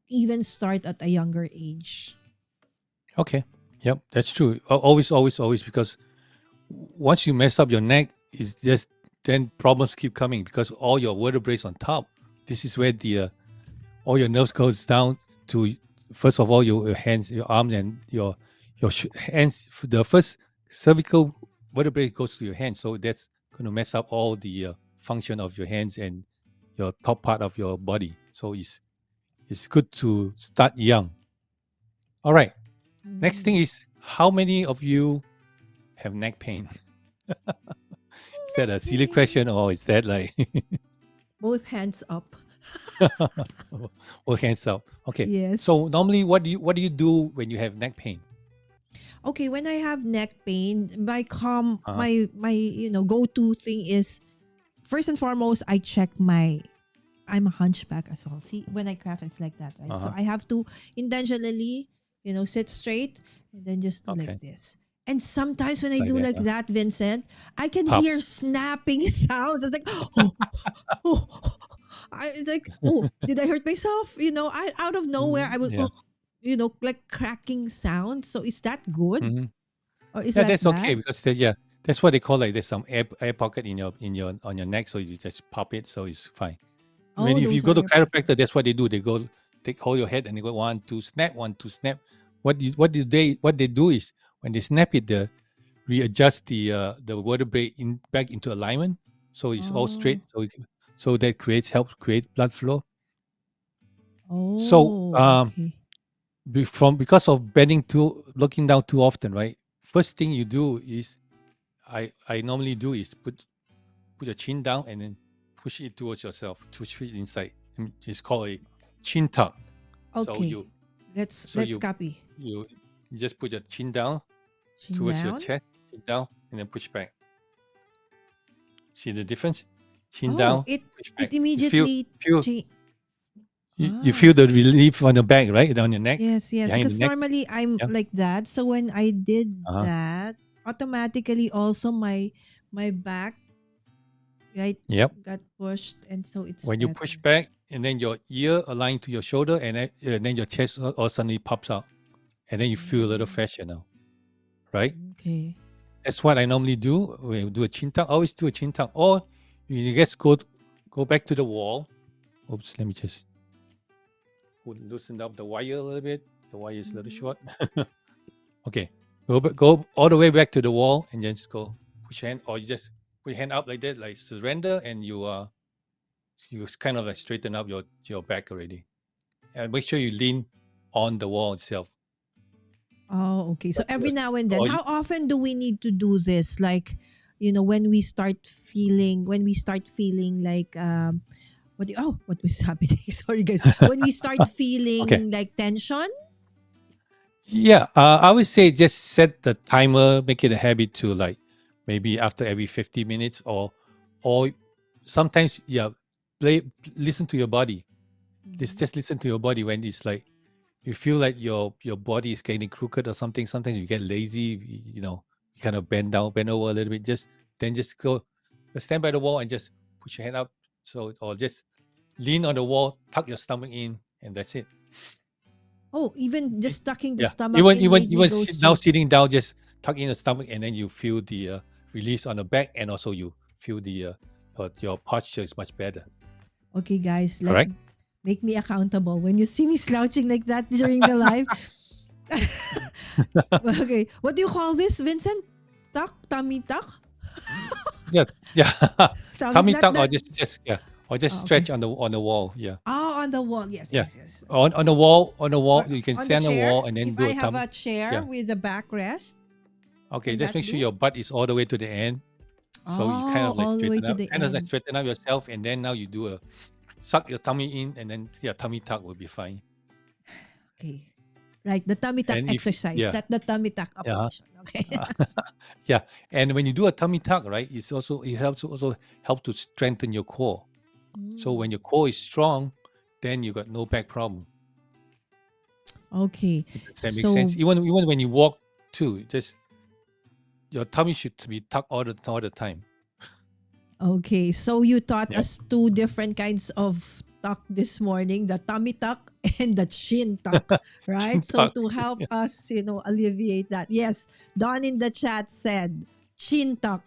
[SPEAKER 2] even start at a younger age.
[SPEAKER 3] Okay. Yep, that's true. Always, always, always, because once you mess up your neck, it's just then problems keep coming because all your vertebrae on top. This is where the all your nerves goes down to first of all your hands, your arms, and your hands. The first cervical vertebrae goes to your hands, so that's going to mess up all the function of your hands and your top part of your body. So it's good to start young. All right. Next thing
[SPEAKER 2] Mm.
[SPEAKER 3] is, how many of you have neck pain? Is that a silly question or is that like
[SPEAKER 2] Both hands up.
[SPEAKER 3] all hands up? Okay.
[SPEAKER 2] Yes.
[SPEAKER 3] So normally what do you do when you have neck pain?
[SPEAKER 2] Okay, when I have neck pain, my
[SPEAKER 3] Uh-huh.
[SPEAKER 2] go-to thing is, first and foremost, I check my. I'm a hunchback as well. See, when I craft, it's like that, right? So
[SPEAKER 3] Uh-huh.
[SPEAKER 2] I have to intentionally, sit straight and then just do like
[SPEAKER 3] Okay.
[SPEAKER 2] this. And sometimes when I
[SPEAKER 3] Like
[SPEAKER 2] do
[SPEAKER 3] that.
[SPEAKER 2] like that, Vincent, I can hear
[SPEAKER 3] Pops.
[SPEAKER 2] snapping sounds. I was like, oh, oh. It's like, oh, did I hurt myself? I out of nowhere, I will,
[SPEAKER 3] Yeah.
[SPEAKER 2] like cracking sounds. So is that good?
[SPEAKER 3] Hmm.
[SPEAKER 2] Or is
[SPEAKER 3] Yeah,
[SPEAKER 2] that
[SPEAKER 3] that's okay
[SPEAKER 2] bad?
[SPEAKER 3] because yeah, that's what they call like there's some air pocket in your on your neck, so you just pop it, so it's fine. When
[SPEAKER 2] Oh,
[SPEAKER 3] if you
[SPEAKER 2] those
[SPEAKER 3] go
[SPEAKER 2] are
[SPEAKER 3] to
[SPEAKER 2] air pocket.
[SPEAKER 3] chiropractor, that's what they do. They go take hold your head and they go one, two, snap, one, two, snap. What they do is when they snap it, readjust the vertebrae back into alignment, so it's all straight.
[SPEAKER 2] Oh,
[SPEAKER 3] So that helps create blood flow. So
[SPEAKER 2] oh, okay.
[SPEAKER 3] because of bending too, looking down too often, right? First thing you do is I normally do is put your chin down and then push it towards yourself, push it inside. It's called a chin tuck. So
[SPEAKER 2] Okay.
[SPEAKER 3] you
[SPEAKER 2] Let's
[SPEAKER 3] so
[SPEAKER 2] let's
[SPEAKER 3] you
[SPEAKER 2] copy.
[SPEAKER 3] you you just put your chin down
[SPEAKER 2] Chin
[SPEAKER 3] towards your
[SPEAKER 2] down.
[SPEAKER 3] chest, chin down, and then push back. See the difference? Chin
[SPEAKER 2] Oh,
[SPEAKER 3] down,
[SPEAKER 2] it
[SPEAKER 3] push
[SPEAKER 2] it
[SPEAKER 3] back. You feel
[SPEAKER 2] immediately
[SPEAKER 3] feel
[SPEAKER 2] change.
[SPEAKER 3] you
[SPEAKER 2] Ah,
[SPEAKER 3] feel the relief on the back, right? On your neck,
[SPEAKER 2] yes, yes.
[SPEAKER 3] behind the
[SPEAKER 2] Because
[SPEAKER 3] neck.
[SPEAKER 2] normally I'm
[SPEAKER 3] Yeah.
[SPEAKER 2] like that. So when I did
[SPEAKER 3] Uh-huh.
[SPEAKER 2] that, automatically also my back, right,
[SPEAKER 3] Yep.
[SPEAKER 2] got pushed, and so it's
[SPEAKER 3] When you push
[SPEAKER 2] better.
[SPEAKER 3] back, and then your ear aligned to your shoulder, and then your chest all suddenly pops out, and then you feel a little
[SPEAKER 2] Mm,
[SPEAKER 3] fresher now, right?
[SPEAKER 2] okay.
[SPEAKER 3] That's what I normally do when we do a chin tuck. I always do a chin tuck, or you just go back to the wall. Oops, let me just loosen up the wire a little bit. The wire is a little
[SPEAKER 2] Mhm.
[SPEAKER 3] short. Okay, go all the way back to the wall, and then just go push your hand, or you just put your hand up like that, like surrender, and you kind of like straighten up your back already. And make sure you lean on the wall itself.
[SPEAKER 2] Oh, okay. So
[SPEAKER 3] But
[SPEAKER 2] every
[SPEAKER 3] yes,
[SPEAKER 2] now and then,
[SPEAKER 3] or you,
[SPEAKER 2] how often do we need to do this? Like, when we start feeling like what was happening? Sorry guys. When we start
[SPEAKER 3] okay,
[SPEAKER 2] feeling like tension.
[SPEAKER 3] yeah, I would say just set the timer, make it a habit to like maybe after every 50 minutes, or sometimes yeah, play listen to your body.
[SPEAKER 2] Mhm.
[SPEAKER 3] Just listen to your body when it's like you feel like your body is getting crooked or something. Sometimes you get lazy, you kind of bend down, bend over a little bit. Just go stand by the wall and just push your hand up. So or just lean on the wall, tuck your stomach in, and that's it.
[SPEAKER 2] Oh, even
[SPEAKER 3] See?
[SPEAKER 2] just tucking the
[SPEAKER 3] Yeah.
[SPEAKER 2] stomach
[SPEAKER 3] Even
[SPEAKER 2] in
[SPEAKER 3] even
[SPEAKER 2] made me
[SPEAKER 3] even
[SPEAKER 2] go
[SPEAKER 3] now
[SPEAKER 2] straight.
[SPEAKER 3] sitting down, just tuck in the stomach, and then you feel the release on the back, and also you feel the your posture is much better.
[SPEAKER 2] Okay, guys,
[SPEAKER 3] Correct?
[SPEAKER 2] make me accountable. When you see me slouching like that during the live. Okay, what do you call this, Vincent? Tuck, tummy tuck?
[SPEAKER 3] Yeah, yeah.
[SPEAKER 2] Tummy,
[SPEAKER 3] Tummy
[SPEAKER 2] not
[SPEAKER 3] tuck or
[SPEAKER 2] that.
[SPEAKER 3] just
[SPEAKER 2] Oh, okay.
[SPEAKER 3] stretch on the wall. Yeah,
[SPEAKER 2] Oh, on the wall. Yes,
[SPEAKER 3] yeah.
[SPEAKER 2] yes, yes.
[SPEAKER 3] On the wall,
[SPEAKER 2] Or
[SPEAKER 3] you can
[SPEAKER 2] on the
[SPEAKER 3] stand on the
[SPEAKER 2] chair.
[SPEAKER 3] wall and then
[SPEAKER 2] If
[SPEAKER 3] do
[SPEAKER 2] I
[SPEAKER 3] a
[SPEAKER 2] have
[SPEAKER 3] tummy.
[SPEAKER 2] a chair
[SPEAKER 3] Yeah.
[SPEAKER 2] with a backrest,
[SPEAKER 3] Okay,
[SPEAKER 2] can
[SPEAKER 3] just
[SPEAKER 2] that
[SPEAKER 3] make sure
[SPEAKER 2] do?
[SPEAKER 3] your butt is all the way to the end. So you kind
[SPEAKER 2] Oh,
[SPEAKER 3] of like
[SPEAKER 2] all the way
[SPEAKER 3] straighten
[SPEAKER 2] to
[SPEAKER 3] up,
[SPEAKER 2] the end.
[SPEAKER 3] yourself, and then now you do a suck your tummy in, and then your tummy tuck will be fine.
[SPEAKER 2] Okay. Right, the tummy tuck
[SPEAKER 3] And if
[SPEAKER 2] exercise,
[SPEAKER 3] yeah,
[SPEAKER 2] not the tummy tuck
[SPEAKER 3] yeah,
[SPEAKER 2] operation. Okay.
[SPEAKER 3] yeah, and when you do a tummy tuck, right, it helps also help to strengthen your core. So when
[SPEAKER 2] Mm.
[SPEAKER 3] your core is strong, then you got no back problem.
[SPEAKER 2] Okay.
[SPEAKER 3] Does that make sense?
[SPEAKER 2] So,
[SPEAKER 3] Even when you walk too, just your tummy should be tucked all the time.
[SPEAKER 2] okay. So you taught
[SPEAKER 3] Yeah,
[SPEAKER 2] us two different kinds of tuck this morning, the tummy tuck and the chin tuck, right?
[SPEAKER 3] chin
[SPEAKER 2] So
[SPEAKER 3] tuck,
[SPEAKER 2] to help us, alleviate that. Yes, Don in the chat said chin tuck.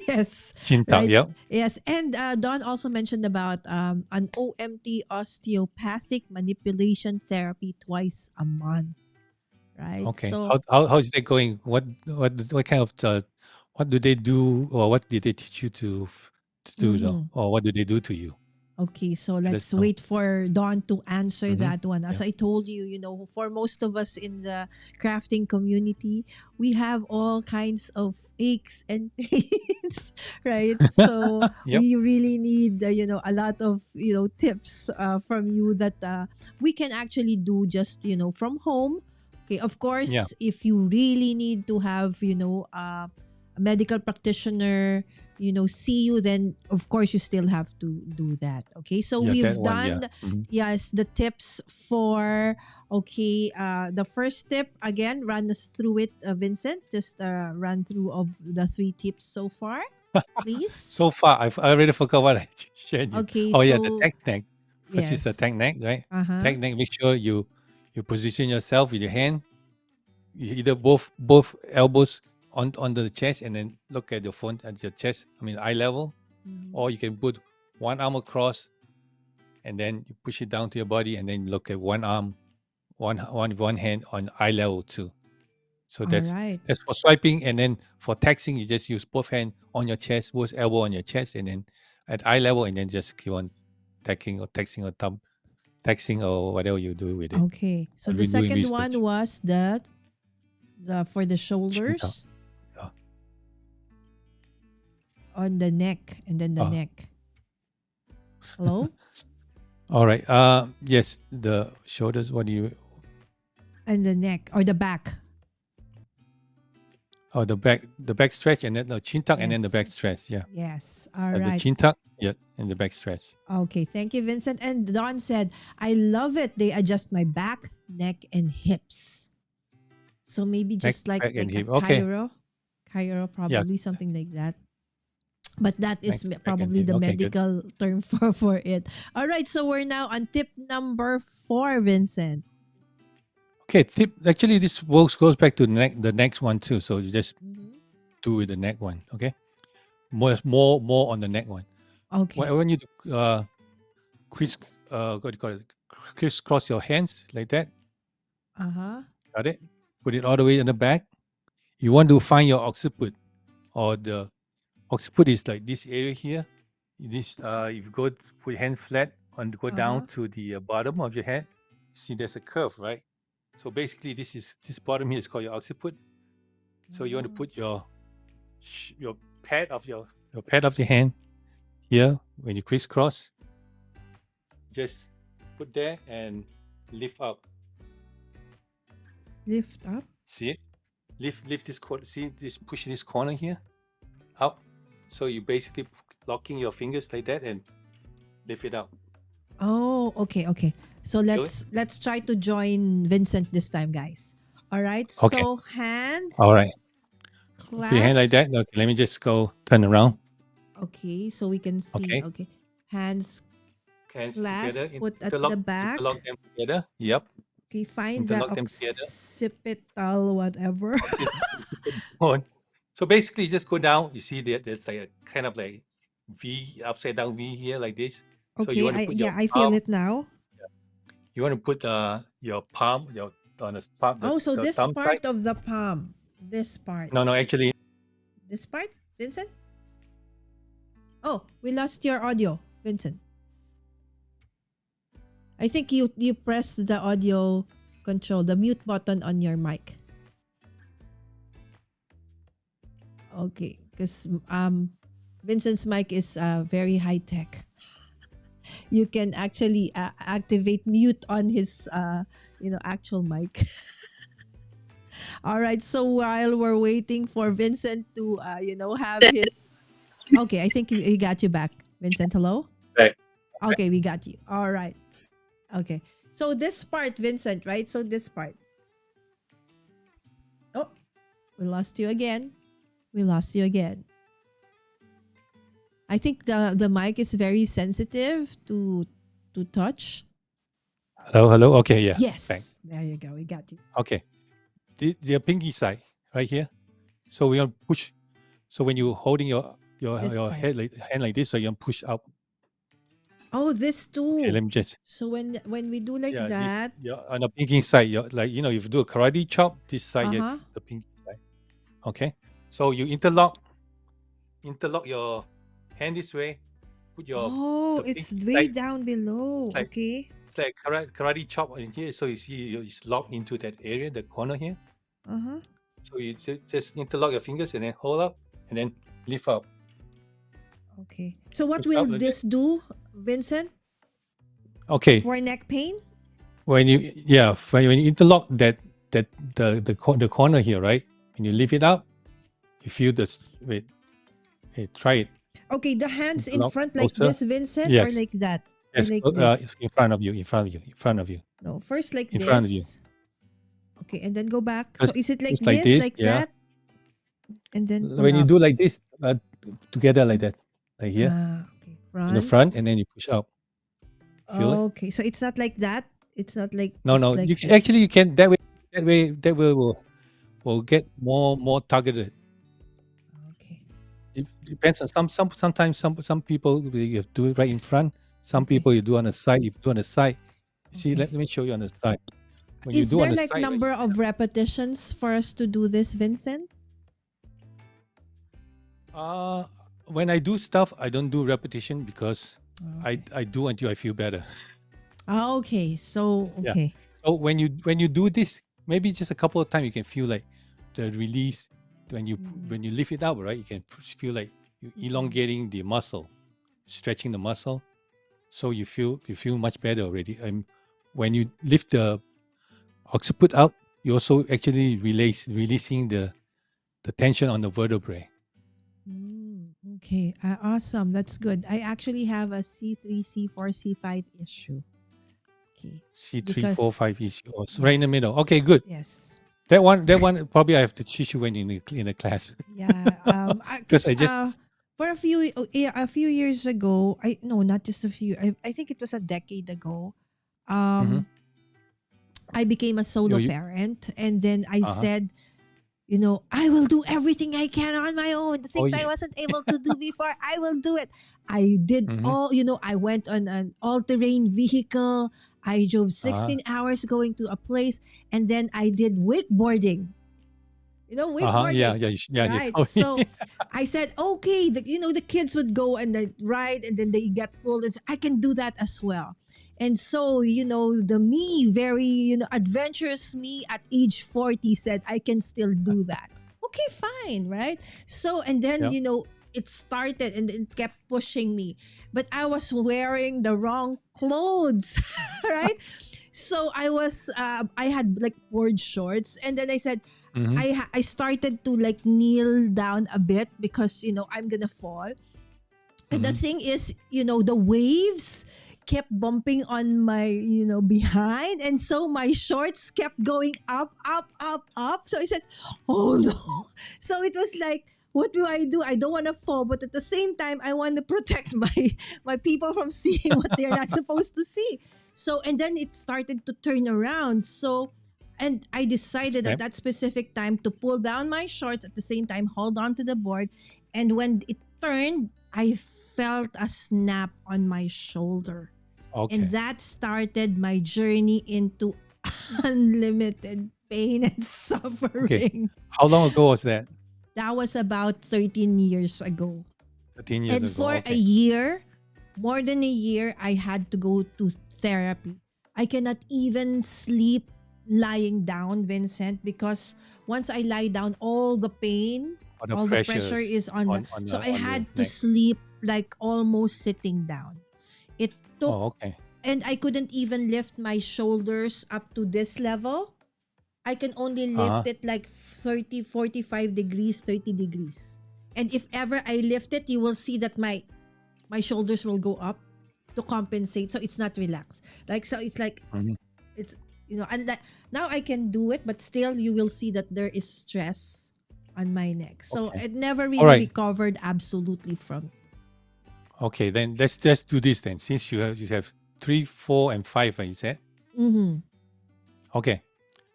[SPEAKER 2] Yes,
[SPEAKER 3] chin tuck.
[SPEAKER 2] right.
[SPEAKER 3] Yep.
[SPEAKER 2] Yes, and Don also mentioned about an OMT, osteopathic manipulation therapy, twice a month, right?
[SPEAKER 3] Okay.
[SPEAKER 2] So,
[SPEAKER 3] How is that going? What kind of what do they do, or what did they teach you to do though,
[SPEAKER 2] mhm.
[SPEAKER 3] or what do they do to you?
[SPEAKER 2] Okay, so
[SPEAKER 3] Let us
[SPEAKER 2] let's
[SPEAKER 3] know.
[SPEAKER 2] wait for Dawn to answer
[SPEAKER 3] Hmm.
[SPEAKER 2] that one. As
[SPEAKER 3] Yeah.
[SPEAKER 2] I told you, for most of us in the crafting community, we have all kinds of aches and pains, right? So
[SPEAKER 3] Yep.
[SPEAKER 2] we really need, a lot of, tips from you that we can actually do just, from home. Okay, of
[SPEAKER 3] Yeah.
[SPEAKER 2] course, if you really need to have, a medical practitioner see you, then of course you still have to do that. Okay, so
[SPEAKER 3] Yeah. That
[SPEAKER 2] we've
[SPEAKER 3] one. Yeah.
[SPEAKER 2] done,
[SPEAKER 3] Hmm.
[SPEAKER 2] yes, the tips for, okay, the first tip, again, run us through it, Vincent, just run through of the three tips so far, please.
[SPEAKER 3] So far, I already forgot what I shared you.
[SPEAKER 2] Okay,
[SPEAKER 3] Oh yeah, the
[SPEAKER 2] so
[SPEAKER 3] technique. First is the
[SPEAKER 2] yes.
[SPEAKER 3] technique, right?
[SPEAKER 2] Uh-huh.
[SPEAKER 3] Technique. Make sure you position yourself with your hand, either both elbows on the chest, and then look at your phone at your chest. I mean eye level,
[SPEAKER 2] Mhm.
[SPEAKER 3] or you can put one arm across, and then you push it down to your body, and then look at one arm, one hand on eye level too. So
[SPEAKER 2] All
[SPEAKER 3] that's
[SPEAKER 2] right.
[SPEAKER 3] that's for swiping, and then for texting, you just use both hand on your chest, both elbow on your chest, and then at eye level, and then just keep on texting or whatever you do with it.
[SPEAKER 2] Okay, so
[SPEAKER 3] I've
[SPEAKER 2] the
[SPEAKER 3] been doing
[SPEAKER 2] second one
[SPEAKER 3] research.
[SPEAKER 2] was the for the
[SPEAKER 3] Chin tuck.
[SPEAKER 2] shoulders,
[SPEAKER 3] Yeah.
[SPEAKER 2] on the neck, and then the
[SPEAKER 3] Oh,
[SPEAKER 2] neck. Hello.
[SPEAKER 3] all right. Yes, the shoulders. What do you?
[SPEAKER 2] And the neck or the back.
[SPEAKER 3] Oh, the back stretch, and then the chin tuck, and then the
[SPEAKER 2] Yes.
[SPEAKER 3] back stretch. Yeah,
[SPEAKER 2] Yes. All
[SPEAKER 3] the
[SPEAKER 2] right.
[SPEAKER 3] chin tuck. Yeah, and the back stretch.
[SPEAKER 2] Okay. Thank you, Vincent. And Don said, I love it. They adjust my back, neck, and hips. So maybe
[SPEAKER 3] Neck,
[SPEAKER 2] just like
[SPEAKER 3] back, and
[SPEAKER 2] like a
[SPEAKER 3] hip. Okay.
[SPEAKER 2] Chiro,
[SPEAKER 3] Yeah,
[SPEAKER 2] probably something like that. But that
[SPEAKER 3] neck,
[SPEAKER 2] is
[SPEAKER 3] back, and
[SPEAKER 2] probably
[SPEAKER 3] hip.
[SPEAKER 2] the
[SPEAKER 3] Okay, good.
[SPEAKER 2] medical term for it. All right. So we're now on tip number 4, Vincent.
[SPEAKER 3] Okay, tip. Actually, this goes back to the next one too. So you just
[SPEAKER 2] Mhm.
[SPEAKER 3] do with the neck one. Okay, more on the neck one.
[SPEAKER 2] Okay.
[SPEAKER 3] When you criss what do you call it? Crisscross your hands like that.
[SPEAKER 2] Uh huh.
[SPEAKER 3] Got it. Put it all the way in the back. You want to find your occiput, or the occiput is like this area here. This if you put your hand flat and go
[SPEAKER 2] Uh
[SPEAKER 3] down
[SPEAKER 2] huh.
[SPEAKER 3] to the bottom of your head, see there's a curve, right? So basically, this bottom here is called your occiput. So you want to
[SPEAKER 2] Oh.
[SPEAKER 3] put your pad of the hand here when you crisscross. Just put there and lift up.
[SPEAKER 2] Lift up.
[SPEAKER 3] See it? Lift this corner. See this pushing this corner here up. So you basically locking your fingers like that and lift it up.
[SPEAKER 2] Oh, okay, okay. So
[SPEAKER 3] Feel it?
[SPEAKER 2] let's try to join Vincent this time, guys. All right.
[SPEAKER 3] Okay.
[SPEAKER 2] So
[SPEAKER 3] All
[SPEAKER 2] hands
[SPEAKER 3] right. Put your hand like
[SPEAKER 2] clasp.
[SPEAKER 3] that. Okay. Let me just go turn around.
[SPEAKER 2] Okay, so we can see.
[SPEAKER 3] Okay.
[SPEAKER 2] Okay. Hands
[SPEAKER 3] Hands
[SPEAKER 2] clasp
[SPEAKER 3] together.
[SPEAKER 2] put at the
[SPEAKER 3] Interlock
[SPEAKER 2] back.
[SPEAKER 3] them together. Yep.
[SPEAKER 2] Okay, find the
[SPEAKER 3] Interlock them together.
[SPEAKER 2] occipital whatever.
[SPEAKER 3] On. So basically, just go down. You see there's like a kind of like V, upside down V here, like this. So you
[SPEAKER 2] Okay,
[SPEAKER 3] want to put your
[SPEAKER 2] I feel
[SPEAKER 3] palm.
[SPEAKER 2] it now.
[SPEAKER 3] You want to put your palm, on the palm,
[SPEAKER 2] Oh, so
[SPEAKER 3] the
[SPEAKER 2] this
[SPEAKER 3] thumb side.
[SPEAKER 2] part of the palm. This part.
[SPEAKER 3] No, no, actually,
[SPEAKER 2] This part, Vincent? Oh, we lost your audio, Vincent. I think you pressed the audio control, the mute button on your mic. Okay, because Vincent's mic is very high tech. You can actually activate mute on his actual mic. All right. So while we're waiting for Vincent to have his okay, I think he got you back, Vincent. Hello.
[SPEAKER 3] Right.
[SPEAKER 2] Okay, we got you. All right. Okay. So this part, Vincent, right? So this part. Oh, we lost you again. We lost you again. I think the mic is very sensitive to touch.
[SPEAKER 3] Hello, hello. Okay, yeah. Back.
[SPEAKER 2] Yes. There you go. We got you.
[SPEAKER 3] Okay. The pinky side right here. So we gonna push. So when you're holding
[SPEAKER 2] This
[SPEAKER 3] your
[SPEAKER 2] side.
[SPEAKER 3] hand like this, so you gonna push up.
[SPEAKER 2] Oh, this
[SPEAKER 3] Okay,
[SPEAKER 2] too.
[SPEAKER 3] let me just
[SPEAKER 2] So when we do like
[SPEAKER 3] this
[SPEAKER 2] that,
[SPEAKER 3] on the pinky side. You're like if you do a karate chop, this side here,
[SPEAKER 2] uh-huh.
[SPEAKER 3] the pinky side. Okay. So you interlock your hand this way. Put
[SPEAKER 2] Oh,
[SPEAKER 3] the
[SPEAKER 2] it's
[SPEAKER 3] pinky
[SPEAKER 2] way
[SPEAKER 3] side.
[SPEAKER 2] down below.
[SPEAKER 3] It's like
[SPEAKER 2] Okay.
[SPEAKER 3] it's like karate chop in here. So you see it's locked into that area, the corner here.
[SPEAKER 2] Uh-huh.
[SPEAKER 3] So you just interlock your fingers and then hold up and then lift up.
[SPEAKER 2] Okay. So what
[SPEAKER 3] Push
[SPEAKER 2] will
[SPEAKER 3] up like
[SPEAKER 2] this
[SPEAKER 3] that.
[SPEAKER 2] do, Vincent?
[SPEAKER 3] Okay.
[SPEAKER 2] For neck pain?
[SPEAKER 3] When you interlock the corner here, right? When you lift it up, you feel this. Wait, try it.
[SPEAKER 2] Okay, the hands in
[SPEAKER 3] Interlock
[SPEAKER 2] front like
[SPEAKER 3] closer.
[SPEAKER 2] this, Vincent, or
[SPEAKER 3] Yes,
[SPEAKER 2] like that? Or
[SPEAKER 3] yes.
[SPEAKER 2] like this?
[SPEAKER 3] In front of you, in front of you, in front of you,
[SPEAKER 2] No, first like
[SPEAKER 3] in front of you.
[SPEAKER 2] this. Okay, and then go back. So
[SPEAKER 3] Just
[SPEAKER 2] is it like
[SPEAKER 3] just like
[SPEAKER 2] this,
[SPEAKER 3] this.
[SPEAKER 2] like
[SPEAKER 3] Yeah.
[SPEAKER 2] that? And then pull
[SPEAKER 3] When you
[SPEAKER 2] up.
[SPEAKER 3] do like this, together like that, like here
[SPEAKER 2] Okay.
[SPEAKER 3] in the
[SPEAKER 2] Front.
[SPEAKER 3] front, and then you push up. Feel it?
[SPEAKER 2] Okay. So it's not like that. It's not like
[SPEAKER 3] No,
[SPEAKER 2] it's
[SPEAKER 3] no.
[SPEAKER 2] like
[SPEAKER 3] You can,
[SPEAKER 2] this.
[SPEAKER 3] actually you can that way will get more targeted.
[SPEAKER 2] Okay.
[SPEAKER 3] Depends on sometimes some people you have to do it right in front. Some
[SPEAKER 2] Okay.
[SPEAKER 3] people you do on the side. If you do on the side, see,
[SPEAKER 2] Okay.
[SPEAKER 3] let me show you on the side. When you
[SPEAKER 2] Is
[SPEAKER 3] do on
[SPEAKER 2] there
[SPEAKER 3] the
[SPEAKER 2] like
[SPEAKER 3] side, right?
[SPEAKER 2] number of repetitions for us to do this, Vincent?
[SPEAKER 3] Uh, when I do stuff, I don't do repetition because
[SPEAKER 2] Okay.
[SPEAKER 3] I do until I feel better.
[SPEAKER 2] Okay. So
[SPEAKER 3] Yeah.
[SPEAKER 2] okay.
[SPEAKER 3] So when you do this, maybe just a couple of times, you can feel like the release when you lift it up, right? You can feel like you elongating the muscle, stretching the muscle, so you feel much better already. And when you lift the occiput out, you also actually releasing the tension on the vertebrae.
[SPEAKER 2] Okay. Awesome. That's good. I actually have a C3, C4, C5 issue. Okay.
[SPEAKER 3] C3, 4,
[SPEAKER 2] Because
[SPEAKER 3] 5 issue, so right
[SPEAKER 2] yeah.
[SPEAKER 3] in the middle. Okay, good.
[SPEAKER 2] Yes.
[SPEAKER 3] That one probably I have to teach you when in the class
[SPEAKER 2] Yeah.
[SPEAKER 3] because
[SPEAKER 2] Because
[SPEAKER 3] I just
[SPEAKER 2] for a few years ago, I no, not just a few. I think it was a decade ago.
[SPEAKER 3] mhm.
[SPEAKER 2] Um, I became a solo
[SPEAKER 3] You
[SPEAKER 2] parent, and then I
[SPEAKER 3] uh-huh.
[SPEAKER 2] said, I will do everything I can on my own. The
[SPEAKER 3] Oh
[SPEAKER 2] things I
[SPEAKER 3] yeah.
[SPEAKER 2] wasn't able to do before, I will do it. I did
[SPEAKER 3] Mm-hmm.
[SPEAKER 2] all, I went on an all terrain vehicle. I drove
[SPEAKER 3] Uh-huh.
[SPEAKER 2] 16 hours going to a place, and then I did wakeboarding.
[SPEAKER 3] Uh-huh. Yeah,
[SPEAKER 2] Wakeboarding.
[SPEAKER 3] yeah, yeah, you
[SPEAKER 2] Right.
[SPEAKER 3] told me.
[SPEAKER 2] So I said, okay, the kids would go and they ride and then they get pulled and say, I can do that as well. And so, the me, very, adventurous me at age 40 said, I can still do that. Okay, fine, right? So, and then,
[SPEAKER 3] Yeah.
[SPEAKER 2] it started and it kept pushing me. But I was wearing the wrong clothes, right? So I had like board shorts and then I said,
[SPEAKER 3] Mm-hmm.
[SPEAKER 2] I started to like kneel down a bit because I'm gonna fall. And the
[SPEAKER 3] Mm-hmm.
[SPEAKER 2] thing is, the waves kept bumping on my behind, and so my shorts kept going up, up, up, up. So I said, "Oh no!" So it was like, what do? I don't want to fall, but at the same time, I want to protect my people from seeing what they're not supposed to see. So and then it started to turn around. So and I decided at
[SPEAKER 3] Snap.
[SPEAKER 2] that specific time to pull down my shorts at the same time, hold on to the board. And when it turned, I felt a snap on my shoulder. And
[SPEAKER 3] Okay.
[SPEAKER 2] that started my journey into unlimited pain and
[SPEAKER 3] Okay.
[SPEAKER 2] suffering.
[SPEAKER 3] How long ago was that?
[SPEAKER 2] That was about 13 years ago.
[SPEAKER 3] 13 years
[SPEAKER 2] And
[SPEAKER 3] ago.
[SPEAKER 2] for a
[SPEAKER 3] Okay.
[SPEAKER 2] year, more than a year, I had to go to therapy. I cannot even sleep lying down, Vincent, because once I lie down,
[SPEAKER 3] Or the
[SPEAKER 2] all the pressure
[SPEAKER 3] pressures
[SPEAKER 2] is on the. So I
[SPEAKER 3] on your
[SPEAKER 2] had to
[SPEAKER 3] neck.
[SPEAKER 2] sleep like almost sitting down. It took,
[SPEAKER 3] Oh, okay.
[SPEAKER 2] and I couldn't even lift my shoulders up to this level. I can only lift
[SPEAKER 3] Uh-huh.
[SPEAKER 2] it like 30, 45 degrees, 30 degrees. And if ever I lift it, you will see that my shoulders will go up to compensate, so it's not relaxed, like, so it's like,
[SPEAKER 3] Mhm.
[SPEAKER 2] it's, and that, now I can do it, but still you will see that there is stress on my neck, so
[SPEAKER 3] Okay.
[SPEAKER 2] it never
[SPEAKER 3] All
[SPEAKER 2] really
[SPEAKER 3] right.
[SPEAKER 2] recovered absolutely from.
[SPEAKER 3] Okay. Then let's just do this then. Since you have 3, 4, and 5, right, you said.
[SPEAKER 2] Mm-hmm.
[SPEAKER 3] Okay.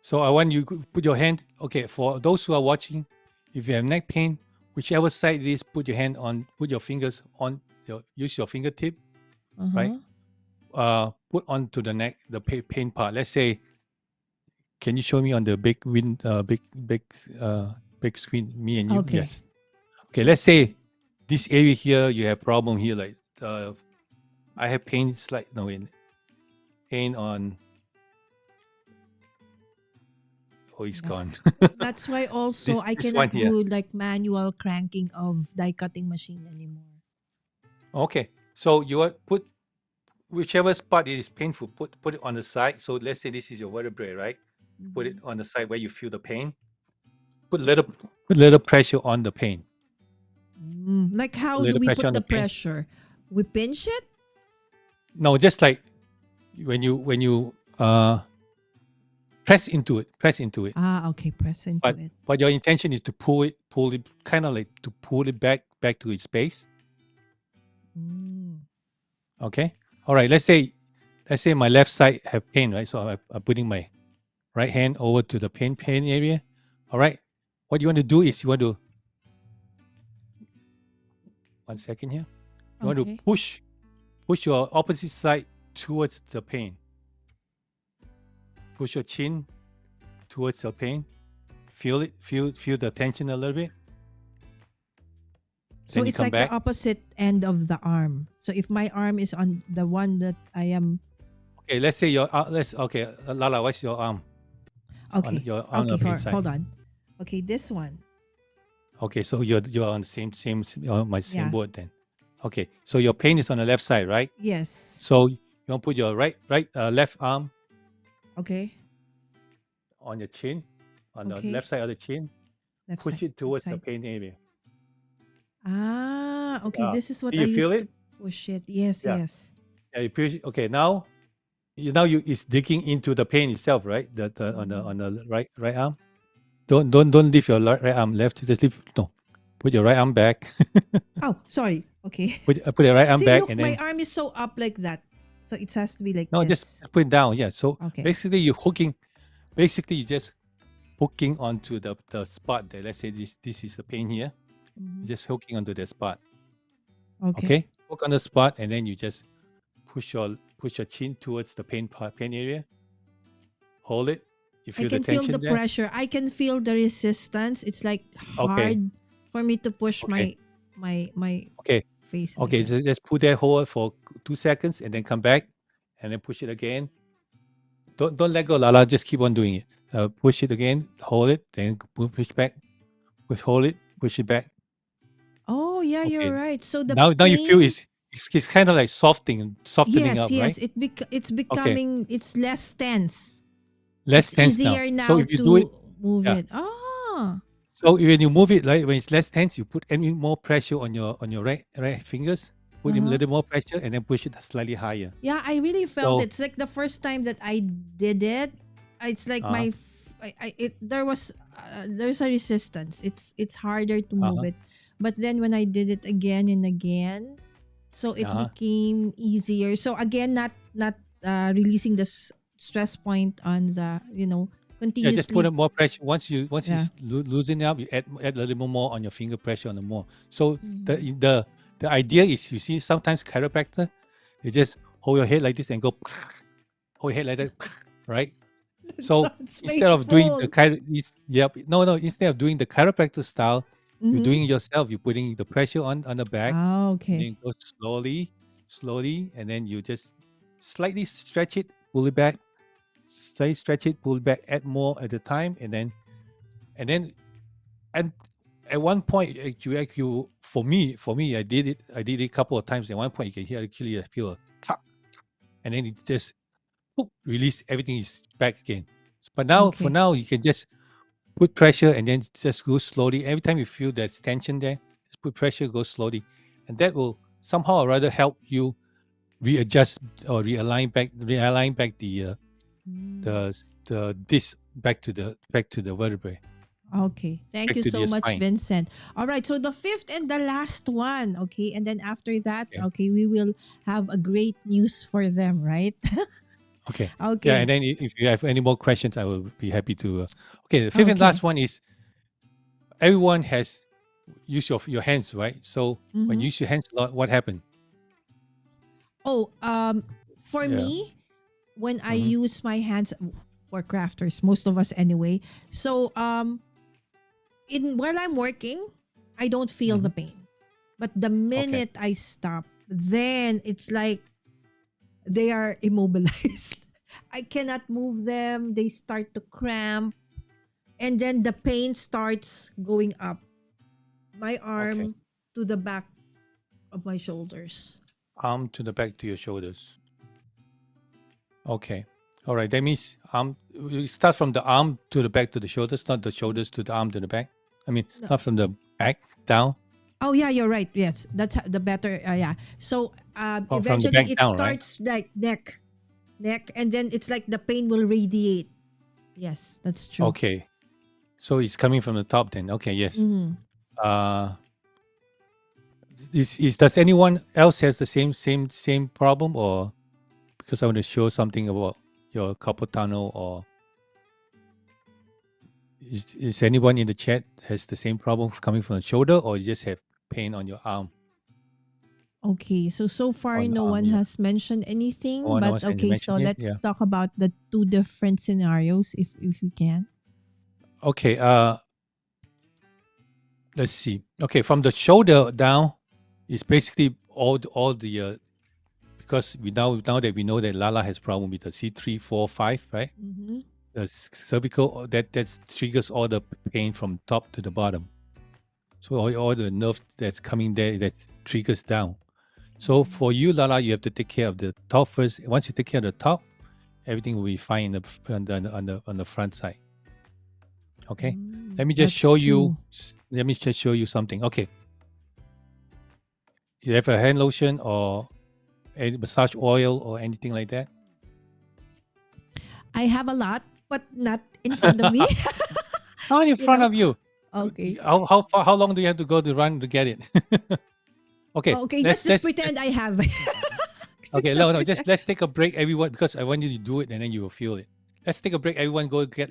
[SPEAKER 3] So I want you to put your hand. Okay. For those who are watching, if you have neck pain, whichever side it is, put your hand on. Put your fingers on. Use your fingertip. Right.
[SPEAKER 2] Uh-huh.
[SPEAKER 3] Put onto the neck the pain part. Let's say, can you show me on the big screen? Me and you.
[SPEAKER 2] Okay.
[SPEAKER 3] Yes. Okay. Let's say this area here you have problem here. Like I have pain. Like no, pain on. Oh, it's
[SPEAKER 2] Yeah,
[SPEAKER 3] gone.
[SPEAKER 2] that's why also I
[SPEAKER 3] This one
[SPEAKER 2] cannot
[SPEAKER 3] here.
[SPEAKER 2] do like manual cranking of die cutting machine anymore.
[SPEAKER 3] Okay. So you put whichever spot is painful, put it on the side. So let's say this is your vertebrae, right? Put it
[SPEAKER 2] Mhm.
[SPEAKER 3] on the side where you feel the pain. Put little pressure on the pain.
[SPEAKER 2] Like,
[SPEAKER 3] Put
[SPEAKER 2] how do
[SPEAKER 3] little
[SPEAKER 2] we
[SPEAKER 3] pressure
[SPEAKER 2] put
[SPEAKER 3] on
[SPEAKER 2] the
[SPEAKER 3] the pain.
[SPEAKER 2] pressure? We pinch it.
[SPEAKER 3] No, just like when you press into it, press into it.
[SPEAKER 2] Ah, okay, press into
[SPEAKER 3] But
[SPEAKER 2] it.
[SPEAKER 3] but your intention is to pull it, kind of like to pull it back to its space.
[SPEAKER 2] Mm.
[SPEAKER 3] Okay. All right. Let's say my left side have pain, right? So I'm putting my right hand over to the pain area. All right. What you want to do is you want to 1 second here. You want to
[SPEAKER 2] Okay.
[SPEAKER 3] push your opposite side towards the pain. Push your chin towards the pain. Feel it. Feel the tension a little bit.
[SPEAKER 2] So
[SPEAKER 3] Then you
[SPEAKER 2] it's
[SPEAKER 3] come
[SPEAKER 2] like the
[SPEAKER 3] back.
[SPEAKER 2] opposite end of the arm. So if my arm is on the one that I am.
[SPEAKER 3] Okay. Let's say your let's okay. Lala, what's your arm on
[SPEAKER 2] Okay.
[SPEAKER 3] your on
[SPEAKER 2] Okay.
[SPEAKER 3] the pain
[SPEAKER 2] Hold
[SPEAKER 3] side?
[SPEAKER 2] on. Okay, this one.
[SPEAKER 3] Okay. So you're on the same my same
[SPEAKER 2] Yeah.
[SPEAKER 3] board then. Okay. So your pain is on the left side, right?
[SPEAKER 2] Yes.
[SPEAKER 3] So you want to put your left arm
[SPEAKER 2] Okay.
[SPEAKER 3] on your chin, on the left
[SPEAKER 2] Okay.
[SPEAKER 3] side of the chin.
[SPEAKER 2] Left
[SPEAKER 3] Push
[SPEAKER 2] side.
[SPEAKER 3] it
[SPEAKER 2] Left
[SPEAKER 3] towards the
[SPEAKER 2] side.
[SPEAKER 3] pain area.
[SPEAKER 2] Ah. Okay.
[SPEAKER 3] Yeah.
[SPEAKER 2] This is what
[SPEAKER 3] Do
[SPEAKER 2] I
[SPEAKER 3] you feel
[SPEAKER 2] used
[SPEAKER 3] it?
[SPEAKER 2] to push it. Yes.
[SPEAKER 3] Yeah.
[SPEAKER 2] Yes.
[SPEAKER 3] Yeah. You push. Okay. Now you is digging into the pain itself, right? The
[SPEAKER 2] Mhm.
[SPEAKER 3] on the right arm. Don't leave your right arm left. Just leave no. Put your right arm back.
[SPEAKER 2] Oh, sorry. Okay.
[SPEAKER 3] Put your right arm
[SPEAKER 2] See,
[SPEAKER 3] back
[SPEAKER 2] look,
[SPEAKER 3] and
[SPEAKER 2] my
[SPEAKER 3] then
[SPEAKER 2] arm is so up like that. So it has to be like
[SPEAKER 3] no, just
[SPEAKER 2] this.
[SPEAKER 3] put it down. Yeah. So
[SPEAKER 2] Okay.
[SPEAKER 3] basically you're hooking. Basically you just hooking onto the spot there. Let's say this is the pain here.
[SPEAKER 2] Mhm.
[SPEAKER 3] You're just hooking onto the spot.
[SPEAKER 2] Okay.
[SPEAKER 3] Okay. Hook on the spot and then you just push your chin towards the pain area. Hold it. You
[SPEAKER 2] I
[SPEAKER 3] feel the
[SPEAKER 2] can feel the
[SPEAKER 3] tension there.
[SPEAKER 2] pressure. I can feel the resistance. It's like
[SPEAKER 3] Okay.
[SPEAKER 2] hard for me to push
[SPEAKER 3] Okay.
[SPEAKER 2] my
[SPEAKER 3] Okay.
[SPEAKER 2] face like
[SPEAKER 3] Okay.
[SPEAKER 2] that.
[SPEAKER 3] Just put that hold for 2 seconds and then come back and then push it again. Don't let go, Lala. Just keep on doing it. Push it again. Hold it. Then push back. Hold it. Push it back.
[SPEAKER 2] Oh, yeah, you're
[SPEAKER 3] Okay.
[SPEAKER 2] right. So the
[SPEAKER 3] Now you feel
[SPEAKER 2] pain,
[SPEAKER 3] it's kind of like softening
[SPEAKER 2] yes,
[SPEAKER 3] up, right?
[SPEAKER 2] yes, it's
[SPEAKER 3] Okay.
[SPEAKER 2] becoming, it's less tense.
[SPEAKER 3] Less
[SPEAKER 2] It's
[SPEAKER 3] tense now.
[SPEAKER 2] easier
[SPEAKER 3] So
[SPEAKER 2] now
[SPEAKER 3] if you do it,
[SPEAKER 2] to move
[SPEAKER 3] yeah.
[SPEAKER 2] it. Ah.
[SPEAKER 3] So when you move it, like when it's less tense, you put any more pressure on your right fingers. Put in a
[SPEAKER 2] Uh-huh.
[SPEAKER 3] little more pressure and then push it slightly higher.
[SPEAKER 2] Yeah, I really felt
[SPEAKER 3] So
[SPEAKER 2] it. It's like the first time that I did it. It's like
[SPEAKER 3] uh-huh,
[SPEAKER 2] there was, there's a resistance. It's harder to move
[SPEAKER 3] uh-huh,
[SPEAKER 2] it, but then when I did it again and again, so it
[SPEAKER 3] uh-huh.
[SPEAKER 2] became easier. So again, not releasing the stress point on the,
[SPEAKER 3] Yeah, just put
[SPEAKER 2] continuously.
[SPEAKER 3] in more pressure. Once you
[SPEAKER 2] Yeah.
[SPEAKER 3] loosen it up, you add a little bit more on your finger pressure on the more. So the
[SPEAKER 2] Mhm.
[SPEAKER 3] the the idea is, you see sometimes chiropractor, they just hold your head like this and go hold your head like that, right?
[SPEAKER 2] It
[SPEAKER 3] So
[SPEAKER 2] sounds
[SPEAKER 3] instead of doing the
[SPEAKER 2] painful.
[SPEAKER 3] yep, no, instead of doing the chiropractor style, You're
[SPEAKER 2] Mm-hmm.
[SPEAKER 3] doing it yourself. You're putting the pressure on the back,
[SPEAKER 2] Ah,
[SPEAKER 3] and
[SPEAKER 2] okay.
[SPEAKER 3] then go slowly, and then you just slightly stretch it, pull it back, slightly stretch it, pull it back, add more at a time, and then and at one point, actually, for me, I did it a couple of times. At one point, you can hear actually I feel a tuck, and then it just boop, release everything is back again. But now, for
[SPEAKER 2] Okay.
[SPEAKER 3] now, you can just put pressure and then just go slowly. Every time you feel that tension there, just put pressure, go slowly, and that will somehow or rather help you readjust or realign back
[SPEAKER 2] Mm.
[SPEAKER 3] the disc back to the vertebrae,
[SPEAKER 2] Okay. Thank
[SPEAKER 3] back
[SPEAKER 2] you
[SPEAKER 3] to
[SPEAKER 2] so
[SPEAKER 3] the
[SPEAKER 2] much,
[SPEAKER 3] spine.
[SPEAKER 2] Vincent. All right. So the fifth and the last one. Okay. And then after that,
[SPEAKER 3] Okay.
[SPEAKER 2] okay, we will have a great news for them, right?
[SPEAKER 3] Okay. Yeah, and
[SPEAKER 2] Okay.
[SPEAKER 3] then if you have any more questions, I will be happy to. Okay, the fifth and last
[SPEAKER 2] Okay.
[SPEAKER 3] one is everyone has use your hands, right? So when
[SPEAKER 2] Mm-hmm.
[SPEAKER 3] you use your hands a lot, what happened?
[SPEAKER 2] Oh, for
[SPEAKER 3] Yeah.
[SPEAKER 2] me, when I
[SPEAKER 3] Mm-hmm.
[SPEAKER 2] use my hands for crafters, most of us anyway. So in while I'm working, I don't feel
[SPEAKER 3] Mm-hmm.
[SPEAKER 2] the pain. But the
[SPEAKER 3] Okay.
[SPEAKER 2] minute I stop, then it's like they are immobilized. I cannot move them. They start to cramp. And then the pain starts going up my
[SPEAKER 3] Okay.
[SPEAKER 2] arm to the back of my shoulders.
[SPEAKER 3] Arm to the back to your shoulders. Okay. All right. That means you start from the arm to the back to the shoulders, not the shoulders to the arm to the back. I mean,
[SPEAKER 2] No.
[SPEAKER 3] not from the back down,
[SPEAKER 2] Oh yeah, you're right. Yes, that's the better. Yeah. So
[SPEAKER 3] or from the
[SPEAKER 2] eventually
[SPEAKER 3] back
[SPEAKER 2] it
[SPEAKER 3] down, right?
[SPEAKER 2] starts like neck, and then it's like the pain will radiate. Yes, that's true.
[SPEAKER 3] Okay. So it's coming from the top then. Okay. Yes.
[SPEAKER 2] Mm-hmm.
[SPEAKER 3] Uh, is does anyone else has the same problem, or because I want to show something about your carpal tunnel, or is anyone in the chat has the same problem coming from the shoulder, or you just have pain on your arm?
[SPEAKER 2] Okay, so far
[SPEAKER 3] On the
[SPEAKER 2] no
[SPEAKER 3] arm,
[SPEAKER 2] one
[SPEAKER 3] yeah.
[SPEAKER 2] has mentioned
[SPEAKER 3] No
[SPEAKER 2] anything,
[SPEAKER 3] one
[SPEAKER 2] but
[SPEAKER 3] else has
[SPEAKER 2] okay,
[SPEAKER 3] mentioned
[SPEAKER 2] so
[SPEAKER 3] yet.
[SPEAKER 2] let's
[SPEAKER 3] Yeah.
[SPEAKER 2] talk about the two different scenarios if you can.
[SPEAKER 3] Okay. Let's see. Okay, from the shoulder down, it's basically all the because now that we know that Lala has problem with the C3, 4, 5, right?
[SPEAKER 2] Mm-hmm.
[SPEAKER 3] The cervical that triggers all the pain from top to the bottom. So all the nerve that's coming there that triggers down. So for you, Lala, you have to take care of the top first. Once you take care of the top, everything will be fine on the front side. Okay.
[SPEAKER 2] Mm,
[SPEAKER 3] Let me just
[SPEAKER 2] that's
[SPEAKER 3] show you.
[SPEAKER 2] true.
[SPEAKER 3] Let me just show you something. Okay. You have a hand lotion or any massage oil or anything like that?
[SPEAKER 2] I have a lot, but not in front of me.
[SPEAKER 3] Not in
[SPEAKER 2] you
[SPEAKER 3] front
[SPEAKER 2] know.
[SPEAKER 3] of you.
[SPEAKER 2] Okay.
[SPEAKER 3] How long do you have to go to run to get it? Okay,
[SPEAKER 2] Okay, just
[SPEAKER 3] let's
[SPEAKER 2] pretend I have.
[SPEAKER 3] okay,
[SPEAKER 2] Since
[SPEAKER 3] no,
[SPEAKER 2] I'm-
[SPEAKER 3] just let's take a break, everyone, because I want you to do it and then you will feel it. Let's take a break, everyone. Go get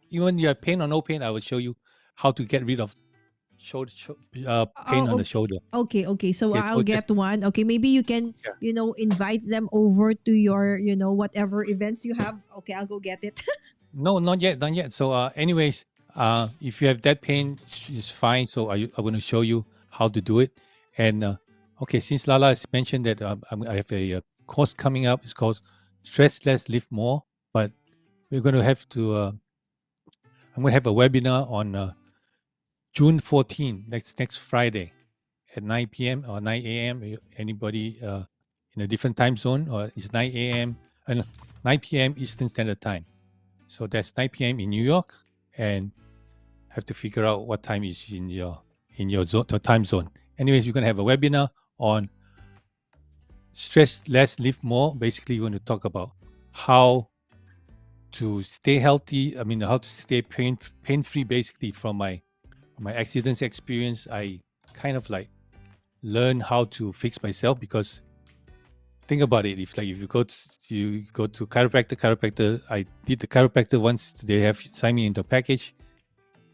[SPEAKER 3] even you have pain or no pain. I will show you how to get rid of pain on
[SPEAKER 2] Oh,
[SPEAKER 3] the
[SPEAKER 2] okay.
[SPEAKER 3] shoulder.
[SPEAKER 2] Okay. So
[SPEAKER 3] Okay,
[SPEAKER 2] I'll
[SPEAKER 3] so just
[SPEAKER 2] get one. Okay, maybe you can,
[SPEAKER 3] yeah.
[SPEAKER 2] invite them over to your, whatever events you have. Okay, I'll go get it.
[SPEAKER 3] No, not yet, not yet. So, anyways, if you have that pain, it's fine. So, I'm going to show you how to do it. And okay, since Lala has mentioned that I have a course coming up. It's called Stress Less, Live More. But we're going to have to. I'm going to have a webinar on June 14, next Friday at 9 p.m. or 9 a.m. Anybody in a different time zone, or it's 9 a.m. and 9 p.m. Eastern Standard Time. So that's 9 p.m. in New York, and have to figure out what time is in your zone, the time zone. Anyways, we're gonna have a webinar on stress less, live more. Basically, we're going to talk about how to stay healthy. I mean, how to stay pain free. Basically, from my accidents experience, I kind of like learn how to fix myself because think about it. If you go to chiropractor, I did the chiropractor once. They have signed me into a package.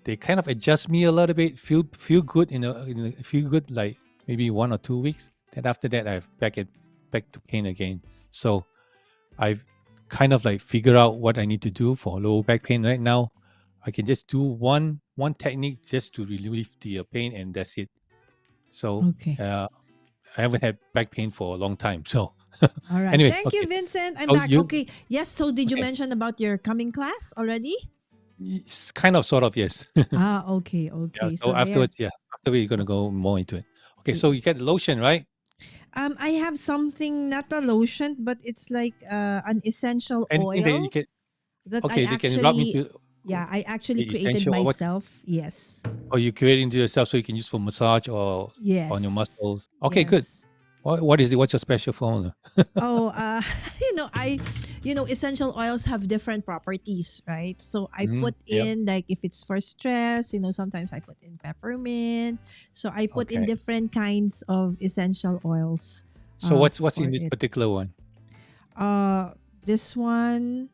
[SPEAKER 3] They kind of adjust me a little bit, feel good feel good like maybe 1 or 2 weeks. Then after that, I've back to pain again. So I've kind of like figure out what I need to do for lower back pain right now. I can just do one technique just to relieve the pain, and that's it. So
[SPEAKER 2] Okay.
[SPEAKER 3] I haven't had back pain for a long time. So
[SPEAKER 2] All right.
[SPEAKER 3] anyway,
[SPEAKER 2] Thank you,
[SPEAKER 3] okay.
[SPEAKER 2] Vincent. I'm
[SPEAKER 3] So
[SPEAKER 2] back.
[SPEAKER 3] you
[SPEAKER 2] Okay. Yes. So did you
[SPEAKER 3] okay?
[SPEAKER 2] mention about your coming class already?
[SPEAKER 3] It's kind of, sort of, yes.
[SPEAKER 2] Ah, okay.
[SPEAKER 3] Yeah.
[SPEAKER 2] Okay.
[SPEAKER 3] So
[SPEAKER 2] So there.
[SPEAKER 3] afterwards, yeah, after we're gonna
[SPEAKER 2] Okay.
[SPEAKER 3] go more into it. Okay. So you
[SPEAKER 2] Yes.
[SPEAKER 3] get the lotion, right?
[SPEAKER 2] I have something, not a lotion, but it's like an essential
[SPEAKER 3] Anything that you
[SPEAKER 2] oil
[SPEAKER 3] can.
[SPEAKER 2] that I
[SPEAKER 3] Okay, they can rub
[SPEAKER 2] actually,
[SPEAKER 3] into
[SPEAKER 2] yeah, I actually
[SPEAKER 3] the
[SPEAKER 2] created
[SPEAKER 3] essential, or what?
[SPEAKER 2] myself. Yes.
[SPEAKER 3] Or you create into yourself so you can use for massage or on your
[SPEAKER 2] Yes.
[SPEAKER 3] muscles. Okay, good.
[SPEAKER 2] Yes.
[SPEAKER 3] What is it? What's your special formula?
[SPEAKER 2] Oh, essential oils have different properties, right? So I put
[SPEAKER 3] Yeah.
[SPEAKER 2] in, like, if it's for stress, sometimes I put in peppermint. So I put in
[SPEAKER 3] Okay.
[SPEAKER 2] different kinds of essential oils
[SPEAKER 3] So what's
[SPEAKER 2] for
[SPEAKER 3] in this
[SPEAKER 2] it.
[SPEAKER 3] particular one?
[SPEAKER 2] Uh, this one,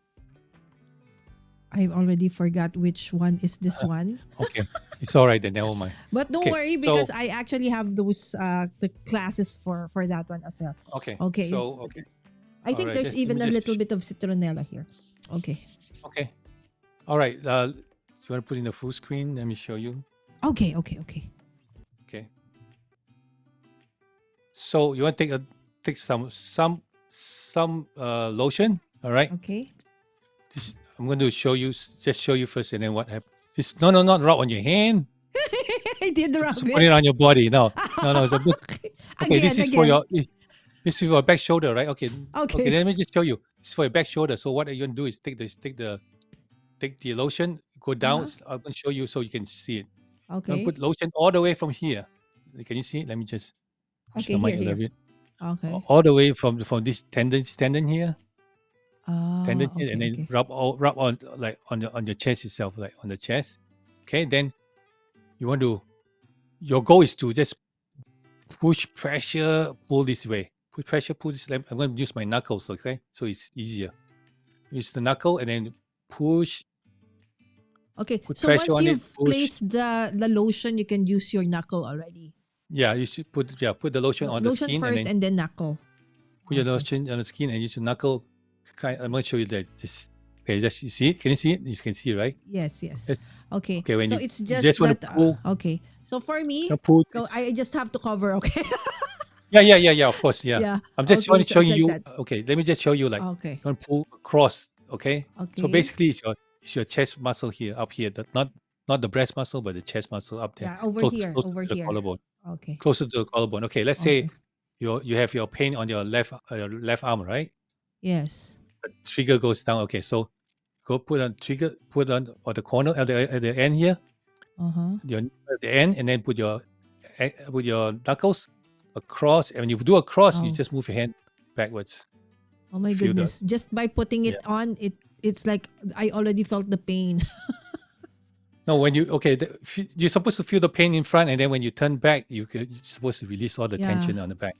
[SPEAKER 2] I already forgot which one is this one.
[SPEAKER 3] Okay, it's all right then. Never mind.
[SPEAKER 2] But don't
[SPEAKER 3] Okay,
[SPEAKER 2] worry,
[SPEAKER 3] so
[SPEAKER 2] because I actually have those the classes for that one as well.
[SPEAKER 3] okay,
[SPEAKER 2] Okay.
[SPEAKER 3] so okay,
[SPEAKER 2] I
[SPEAKER 3] all
[SPEAKER 2] think
[SPEAKER 3] right.
[SPEAKER 2] there's
[SPEAKER 3] Let me
[SPEAKER 2] even a
[SPEAKER 3] just.
[SPEAKER 2] little bit of citronella here. Okay.
[SPEAKER 3] Okay, all right. You want to put in the full screen? Let me show you.
[SPEAKER 2] Okay, okay, okay.
[SPEAKER 3] Okay. So you want to take some lotion. All right.
[SPEAKER 2] Okay.
[SPEAKER 3] This I'm going to just show you first, and then what happened. This no, not rub on your hand.
[SPEAKER 2] I did
[SPEAKER 3] Supposed
[SPEAKER 2] rub
[SPEAKER 3] to put it
[SPEAKER 2] it.
[SPEAKER 3] on your body. No, no. It's a bit.
[SPEAKER 2] Okay.
[SPEAKER 3] Okay, this is for
[SPEAKER 2] Again.
[SPEAKER 3] your. This is for back shoulder, right? Okay. Okay.
[SPEAKER 2] Okay.
[SPEAKER 3] Let me just show you. It's for your back shoulder. So what you're gonna do is take the lotion, go down.
[SPEAKER 2] Uh-huh.
[SPEAKER 3] I'm gonna show you so you can see it. Don't put
[SPEAKER 2] Okay.
[SPEAKER 3] lotion all the way from here. Can you see it? Let me just push
[SPEAKER 2] Okay,
[SPEAKER 3] the mic
[SPEAKER 2] here,
[SPEAKER 3] a little
[SPEAKER 2] here.
[SPEAKER 3] bit.
[SPEAKER 2] Okay.
[SPEAKER 3] All the way from this tendon
[SPEAKER 2] Ah,
[SPEAKER 3] here, and
[SPEAKER 2] okay,
[SPEAKER 3] then
[SPEAKER 2] okay.
[SPEAKER 3] rub on, like, on your chest itself, like on the chest. Okay, then you want to. Your goal is to just push pressure, pull this way. Put pressure, pull this. I'm going to use my knuckles. Okay, so it's easier. Use the knuckle and then push.
[SPEAKER 2] Okay.
[SPEAKER 3] Put
[SPEAKER 2] So
[SPEAKER 3] pressure
[SPEAKER 2] once
[SPEAKER 3] on it.
[SPEAKER 2] you've
[SPEAKER 3] Push.
[SPEAKER 2] placed the lotion, you can use your knuckle already.
[SPEAKER 3] Yeah, you should put the lotion
[SPEAKER 2] So
[SPEAKER 3] on the
[SPEAKER 2] lotion
[SPEAKER 3] skin, and
[SPEAKER 2] first
[SPEAKER 3] then
[SPEAKER 2] and then knuckle.
[SPEAKER 3] put your
[SPEAKER 2] Okay.
[SPEAKER 3] lotion on the skin and use your knuckle. I'm going to show you that this. Okay, just you see it. Can you see it? You can see, right?
[SPEAKER 2] Yes, yes.
[SPEAKER 3] Just,
[SPEAKER 2] Okay.
[SPEAKER 3] okay, when
[SPEAKER 2] So
[SPEAKER 3] you
[SPEAKER 2] it's
[SPEAKER 3] you just
[SPEAKER 2] just
[SPEAKER 3] want to
[SPEAKER 2] that
[SPEAKER 3] pull,
[SPEAKER 2] okay. So for me,
[SPEAKER 3] pull.
[SPEAKER 2] I just have to cover, okay?
[SPEAKER 3] Yeah. Of course, yeah.
[SPEAKER 2] Yeah.
[SPEAKER 3] I'm just
[SPEAKER 2] Okay, so
[SPEAKER 3] showing
[SPEAKER 2] it's like
[SPEAKER 3] you.
[SPEAKER 2] that.
[SPEAKER 3] Okay, let me just show you. Like,
[SPEAKER 2] Okay.
[SPEAKER 3] you want to pull across. Okay, so
[SPEAKER 2] Okay.
[SPEAKER 3] basically, it's your chest muscle here, up here. Not the breast muscle, but the chest muscle up there,
[SPEAKER 2] Yeah, over
[SPEAKER 3] close
[SPEAKER 2] here,
[SPEAKER 3] close
[SPEAKER 2] over
[SPEAKER 3] to the
[SPEAKER 2] here.
[SPEAKER 3] collarbone.
[SPEAKER 2] Okay.
[SPEAKER 3] Closer to the collarbone. Okay, let's say
[SPEAKER 2] Okay.
[SPEAKER 3] you have your pain on your left arm, right?
[SPEAKER 2] Yes.
[SPEAKER 3] The trigger goes down. Okay, so go put on trigger, put on the corner at the end here,
[SPEAKER 2] Uh-huh.
[SPEAKER 3] your at the end, and then put your knuckles across. And when you do a cross, you
[SPEAKER 2] Oh.
[SPEAKER 3] just move your hand backwards.
[SPEAKER 2] Oh my
[SPEAKER 3] Feel the
[SPEAKER 2] goodness. Just by putting
[SPEAKER 3] Yeah.
[SPEAKER 2] it on, it's like I already felt the pain.
[SPEAKER 3] No, when you okay, you're supposed to feel the pain in front, and then when you turn back, you're supposed to release all the
[SPEAKER 2] Yeah.
[SPEAKER 3] tension on the back.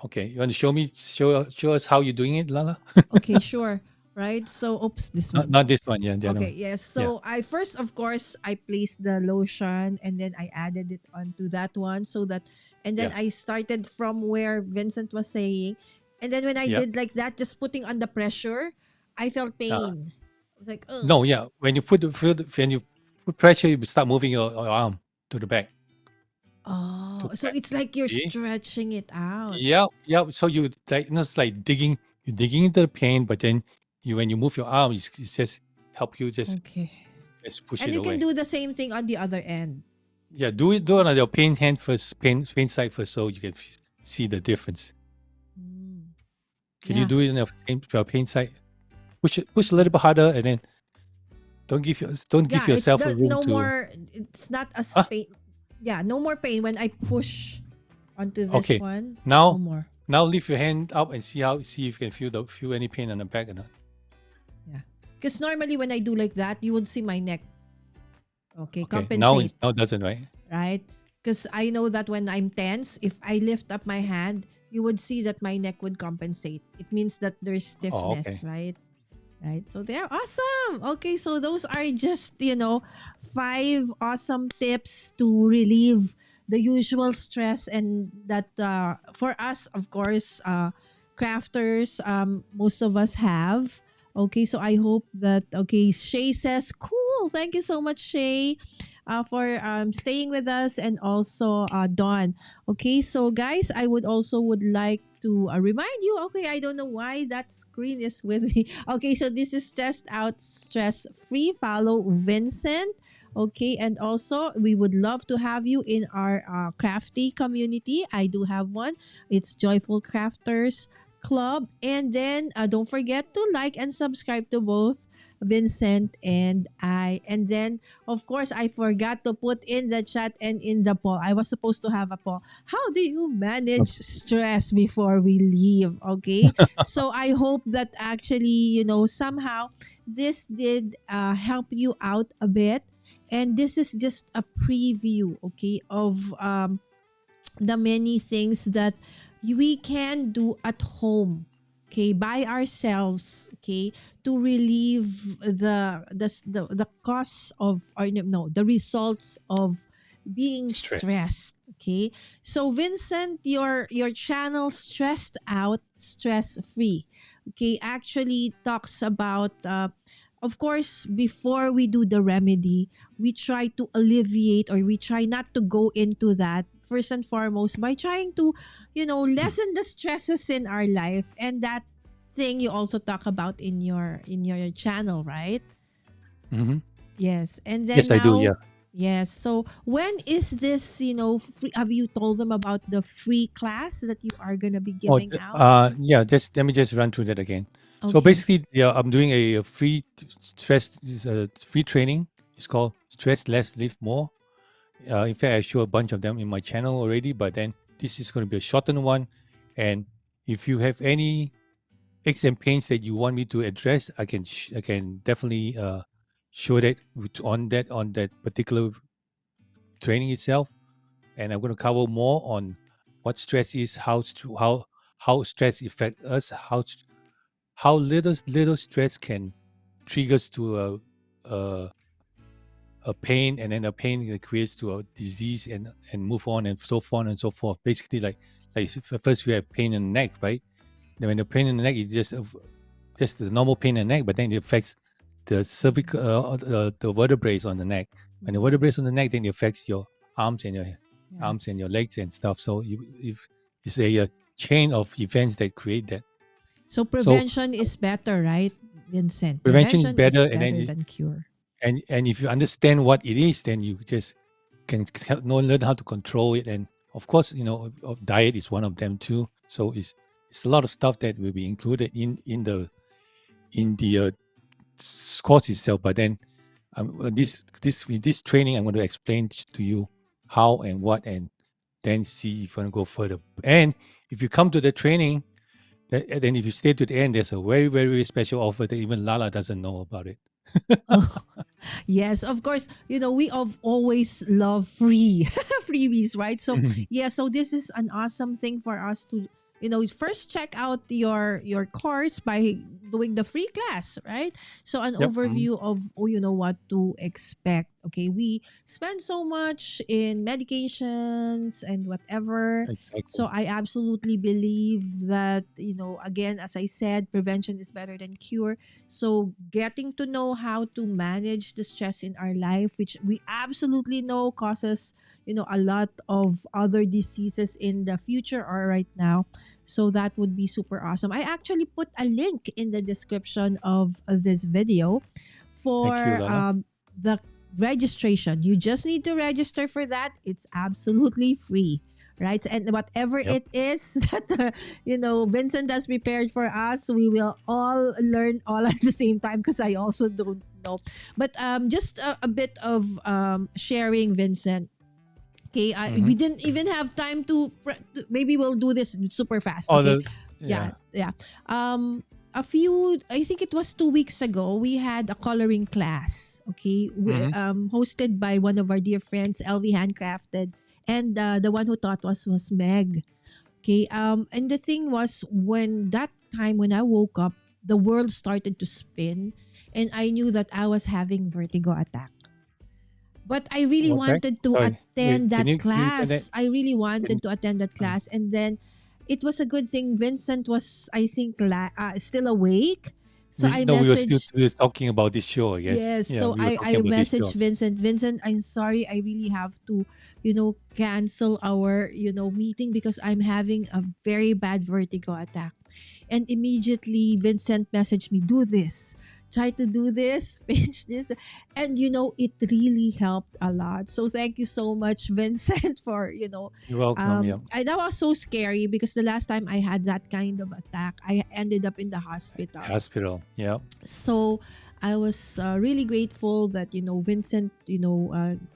[SPEAKER 3] Okay, you want to show us how you're doing it, Lala?
[SPEAKER 2] Okay, sure. Right? So oops, this one.
[SPEAKER 3] Not this one, yeah, the other
[SPEAKER 2] Okay,
[SPEAKER 3] one.
[SPEAKER 2] yes.
[SPEAKER 3] Yeah,
[SPEAKER 2] So I first, of course, I placed the lotion and then I added it onto that one so that, and then
[SPEAKER 3] yeah,
[SPEAKER 2] I started from where Vincent was saying. And then when I
[SPEAKER 3] yeah.
[SPEAKER 2] did like that, just putting on the pressure, I felt pain. I was like, oh,
[SPEAKER 3] No, yeah. When you put pressure, you start moving your arm to the back. To
[SPEAKER 2] oh.
[SPEAKER 3] the
[SPEAKER 2] So
[SPEAKER 3] back.
[SPEAKER 2] it's like you're
[SPEAKER 3] See?
[SPEAKER 2] stretching it out.
[SPEAKER 3] Yeah, yeah. So you like, it's like you're digging into the pain, but then when you move your arm, it just help you
[SPEAKER 2] Okay.
[SPEAKER 3] just push
[SPEAKER 2] And
[SPEAKER 3] it
[SPEAKER 2] you can
[SPEAKER 3] away.
[SPEAKER 2] do the same thing on the other end.
[SPEAKER 3] Yeah, do it on your pain hand first, pain side first, so you can see the difference.
[SPEAKER 2] Mm.
[SPEAKER 3] Can you
[SPEAKER 2] Yeah.
[SPEAKER 3] do it on your pain side? Push a little bit harder, and then don't give
[SPEAKER 2] Yeah, it's
[SPEAKER 3] yourself a
[SPEAKER 2] the
[SPEAKER 3] room
[SPEAKER 2] no
[SPEAKER 3] to.
[SPEAKER 2] more, it's not as
[SPEAKER 3] Ah,
[SPEAKER 2] pain. Yeah, no more pain when I push onto this
[SPEAKER 3] okay.
[SPEAKER 2] one. No
[SPEAKER 3] Now
[SPEAKER 2] more.
[SPEAKER 3] now lift your hand up and see if you can feel any pain on the back or not.
[SPEAKER 2] Yeah. Because normally when I do like that, you would see my neck. Okay,
[SPEAKER 3] Okay, now
[SPEAKER 2] compensate,
[SPEAKER 3] now it doesn't, right?
[SPEAKER 2] right? Because I know that when I'm tense, if I lift up my hand, you would see that my neck would compensate. It means that there's
[SPEAKER 3] Oh,
[SPEAKER 2] stiffness,
[SPEAKER 3] okay.
[SPEAKER 2] right? Right. So they're awesome. Okay, so those are just, 5 awesome tips to relieve the usual stress, and that for us, of course, crafters, most of us have. Okay, so I hope that, okay, Shay says, cool. Thank you so much, Shay, for staying with us, and also Dawn. Okay, so guys, I would like to remind you, okay, I don't know why that screen is with me. Okay, so this is Stressed Out, Stress Free. Follow Vincent. Okay, and also we would love to have you in our crafty community. I do have one. It's Joyful Crafters Club. And then don't forget to like and subscribe to both Vincent and I. And then, of course, I forgot to put in the chat and in the poll. I was supposed to have a poll. How do you manage stress before we leave? Okay. So I hope that actually, somehow this did help you out a bit. And this is just a preview, okay, of the many things that we can do at home, okay, by ourselves, okay, to relieve the costs of, or no, the results of being
[SPEAKER 3] Stress.
[SPEAKER 2] stressed. Okay, so Vincent, your channel Stressed Out, Stress Free, okay, actually talks about of course, before we do the remedy, we try to alleviate, or we try not to go into that first and foremost by trying to, lessen the stresses in our life. And that thing you also talk about in your channel, right?
[SPEAKER 3] Hmm.
[SPEAKER 2] Yes. And then
[SPEAKER 3] Yes, I do. Yeah.
[SPEAKER 2] now, yes. So when is this, free, have you told them about the free class that you are going to be
[SPEAKER 3] Oh,
[SPEAKER 2] giving out?
[SPEAKER 3] yeah. Just let me just run through that again. So
[SPEAKER 2] Okay.
[SPEAKER 3] basically, yeah, I'm doing a free stress, this, free training. It's called Stress Less, Live More. In fact, I show a bunch of them in my channel already, but then this is going to be a shortened one. And if you have any aches and pains that you want me to address, I can definitely show that on that particular training itself. And I'm going to cover more on what stress is, how stress affect us, how little stress can trigger us to a pain, and then a pain that creates to a disease, and move on, and so on and so forth. Basically, first we have pain in the neck, right? Then when the pain in the neck is just the normal pain in the neck, but then it affects the cervical, the vertebrae on the neck. When the vertebrae on the neck, then it affects your arms and your
[SPEAKER 2] Yeah.
[SPEAKER 3] legs and stuff. So if it's a chain of events that create that.
[SPEAKER 2] So
[SPEAKER 3] So
[SPEAKER 2] prevention is better, right, Vincent?
[SPEAKER 3] prevention is
[SPEAKER 2] Prevention is
[SPEAKER 3] better, and then
[SPEAKER 2] better than cure.
[SPEAKER 3] and if you understand what it is, then you just can learn how to control it. And of course, diet is one of them too. So it's a lot of stuff that will be included in the course itself. But then with this training, I'm going to explain to you how and what, and then see if you want to go further. And if you come to the training, then if you stay to the end, there's a very, very, very special offer that even Lala doesn't know about it.
[SPEAKER 2] Oh, yes, of course. We have always love free freebies, right? So
[SPEAKER 3] Mhm.
[SPEAKER 2] yeah, so this is an awesome thing for us to, first check out your course by doing the free class, right? So an
[SPEAKER 3] Yep. Mhm.
[SPEAKER 2] overview of, what to expect. Okay, we spend so much in medications and whatever. So
[SPEAKER 3] Exactly.
[SPEAKER 2] I absolutely believe that, again, as I said, prevention is better than cure. So getting to know how to manage the stress in our life, which we absolutely know causes, a lot of other diseases in the future or right now. So that would be super awesome. I actually put a link in the description of this video
[SPEAKER 3] Thank you,
[SPEAKER 2] for
[SPEAKER 3] Lala.
[SPEAKER 2] the registration. You just need to register for that. It's absolutely free. Right. And whatever
[SPEAKER 3] Yep.
[SPEAKER 2] it is that, Vincent has prepared for us, we will all learn all at the same time, because I also don't know. But just a bit of sharing, Vincent. Okay.
[SPEAKER 3] Hmm.
[SPEAKER 2] We didn't even have time maybe we'll do this super fast.
[SPEAKER 3] Oh,
[SPEAKER 2] Okay.
[SPEAKER 3] yeah.
[SPEAKER 2] Yeah. Yeah. A few, I think it was 2 weeks ago, we had a coloring class. Okay.
[SPEAKER 3] Hmm.
[SPEAKER 2] Hosted by one of our dear friends, LV Handcrafted. And the one who taught us was Meg. Okay. And the thing was, when that time when I woke up, the world started to spin, and I knew that I was having vertigo attack. But I really
[SPEAKER 3] What heck?
[SPEAKER 2] wanted to
[SPEAKER 3] Sorry. Wait,
[SPEAKER 2] attend that
[SPEAKER 3] can you repeat that?
[SPEAKER 2] class. I really
[SPEAKER 3] Can,
[SPEAKER 2] wanted to attend that
[SPEAKER 3] um,
[SPEAKER 2] class. And then it was a good thing Vincent was, I think, still awake. So I
[SPEAKER 3] No,
[SPEAKER 2] messaged.
[SPEAKER 3] we were talking about this show, I guess.
[SPEAKER 2] Yes,
[SPEAKER 3] Yeah,
[SPEAKER 2] so
[SPEAKER 3] we were
[SPEAKER 2] I
[SPEAKER 3] talking about this
[SPEAKER 2] messaged
[SPEAKER 3] show.
[SPEAKER 2] Vincent. Vincent, I'm sorry, I really have to, cancel our, meeting because I'm having a very bad vertigo attack. And immediately Vincent messaged me, do this. Try to do this, pinch this. And it really helped a lot. So thank you so much, Vincent, for,
[SPEAKER 3] You're welcome. Yeah,
[SPEAKER 2] that was so scary because the last time I had that kind of attack, I ended up in the hospital.
[SPEAKER 3] hospital. Yeah,
[SPEAKER 2] So I was really grateful that Vincent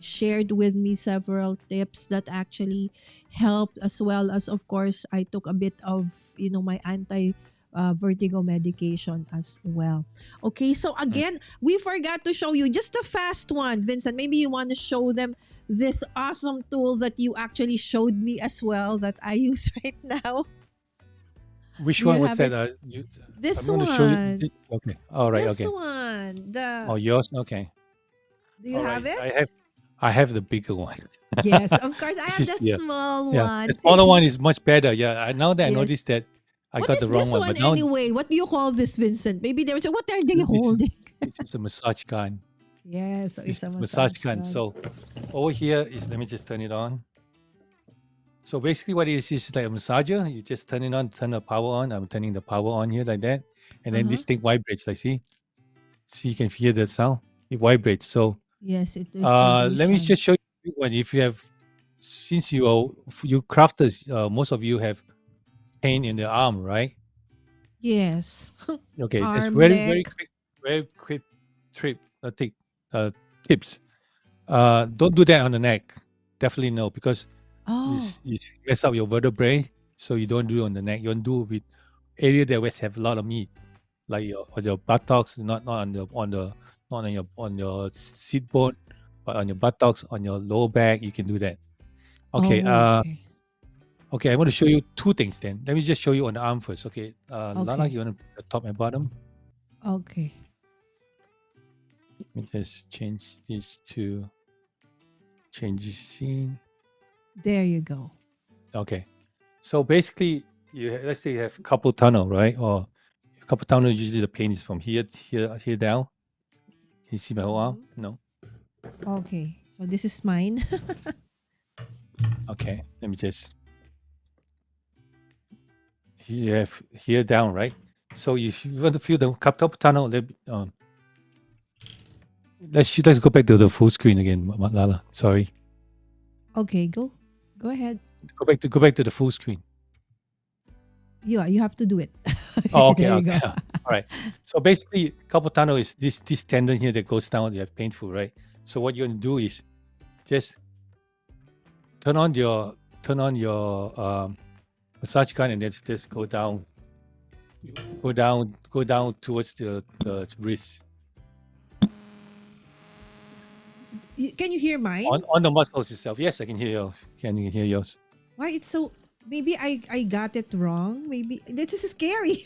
[SPEAKER 2] shared with me several tips that actually helped, as well as, of course, I took a bit of my anti vertigo medication as well. Okay, so
[SPEAKER 3] mm.
[SPEAKER 2] again, we forgot to show you just a fast one, Vincent. Maybe you want to show them this awesome tool that you actually showed me as well that I use right now.
[SPEAKER 3] Which
[SPEAKER 2] Do you
[SPEAKER 3] one was
[SPEAKER 2] have
[SPEAKER 3] that?
[SPEAKER 2] it?
[SPEAKER 3] I'm
[SPEAKER 2] This
[SPEAKER 3] going to show you.
[SPEAKER 2] one.
[SPEAKER 3] Okay. All right.
[SPEAKER 2] This
[SPEAKER 3] Okay.
[SPEAKER 2] one.
[SPEAKER 3] Oh,
[SPEAKER 2] The
[SPEAKER 3] yours. Okay.
[SPEAKER 2] Do you
[SPEAKER 3] All
[SPEAKER 2] have
[SPEAKER 3] right.
[SPEAKER 2] it?
[SPEAKER 3] I have the bigger one.
[SPEAKER 2] Yes, of course. I
[SPEAKER 3] This
[SPEAKER 2] have
[SPEAKER 3] is
[SPEAKER 2] the
[SPEAKER 3] yeah,
[SPEAKER 2] small
[SPEAKER 3] yeah. The
[SPEAKER 2] one.
[SPEAKER 3] smaller one is much better. Yeah. Now that I
[SPEAKER 2] Yes.
[SPEAKER 3] noticed that I
[SPEAKER 2] What
[SPEAKER 3] got
[SPEAKER 2] is
[SPEAKER 3] the wrong
[SPEAKER 2] this
[SPEAKER 3] one,
[SPEAKER 2] one
[SPEAKER 3] but now
[SPEAKER 2] anyway? What do you call this, Vincent? Maybe they were saying, what are they
[SPEAKER 3] this is
[SPEAKER 2] holding?
[SPEAKER 3] a massage gun.
[SPEAKER 2] Yes, so
[SPEAKER 3] This
[SPEAKER 2] it's a
[SPEAKER 3] is a massage
[SPEAKER 2] massage
[SPEAKER 3] gun.
[SPEAKER 2] gun.
[SPEAKER 3] So over here is, let me just turn it on. So basically, what it is like a massager. You just turn it on, turn the power on. I'm turning the power on here like that, and then
[SPEAKER 2] Uh-huh.
[SPEAKER 3] this thing vibrates. Like see, you can hear the sound. It vibrates. So
[SPEAKER 2] Yes, there's
[SPEAKER 3] let me
[SPEAKER 2] vibration.
[SPEAKER 3] just show you one. If you have, since you crafters, most of you have pain in the arm, right?
[SPEAKER 2] Yes.
[SPEAKER 3] Okay, that's
[SPEAKER 2] Arm, neck.
[SPEAKER 3] very quick trip. Take tips. Don't do that on the neck. Definitely no, because
[SPEAKER 2] Oh,
[SPEAKER 3] it's mess up your vertebrae. So you don't do it on the neck. You don't do it with area that always have a lot of meat, like your buttocks, not not on your seat bone, but on your buttocks, on your lower back. You can do that. Okay.
[SPEAKER 2] oh, okay.
[SPEAKER 3] Okay. I want to show you two things. Then let me just show you on the arm first. Okay. Lala,
[SPEAKER 2] Okay.
[SPEAKER 3] you want to the top and bottom?
[SPEAKER 2] Okay.
[SPEAKER 3] Let me just change this to change this scene.
[SPEAKER 2] There you go.
[SPEAKER 3] Okay. So basically, let's say you have carpal tunnel, right? Or carpal tunnel. Usually the pain is from here down. Can you see my whole arm?
[SPEAKER 2] Mhm.
[SPEAKER 3] No.
[SPEAKER 2] Okay. So this is mine.
[SPEAKER 3] Okay. Let me just you have here down, right? So if you want to feel the carpal tunnel, let's go back to the full screen again, Lala. Sorry.
[SPEAKER 2] Okay, go. Go ahead.
[SPEAKER 3] Go back to the full screen.
[SPEAKER 2] You have to do it.
[SPEAKER 3] Oh,
[SPEAKER 2] Okay,
[SPEAKER 3] okay,
[SPEAKER 2] there you
[SPEAKER 3] okay.
[SPEAKER 2] go.
[SPEAKER 3] All right. So basically, carpal tunnel is this tendon here that goes down. You have painful, right? So what you're gonna do is just turn on your massage gun and then just go down towards the wrist
[SPEAKER 2] Can you hear mine?
[SPEAKER 3] on the muscles itself. Yes, I can hear yours. Can you hear yours?
[SPEAKER 2] Why it's so? Maybe I got it wrong. Maybe this is scary.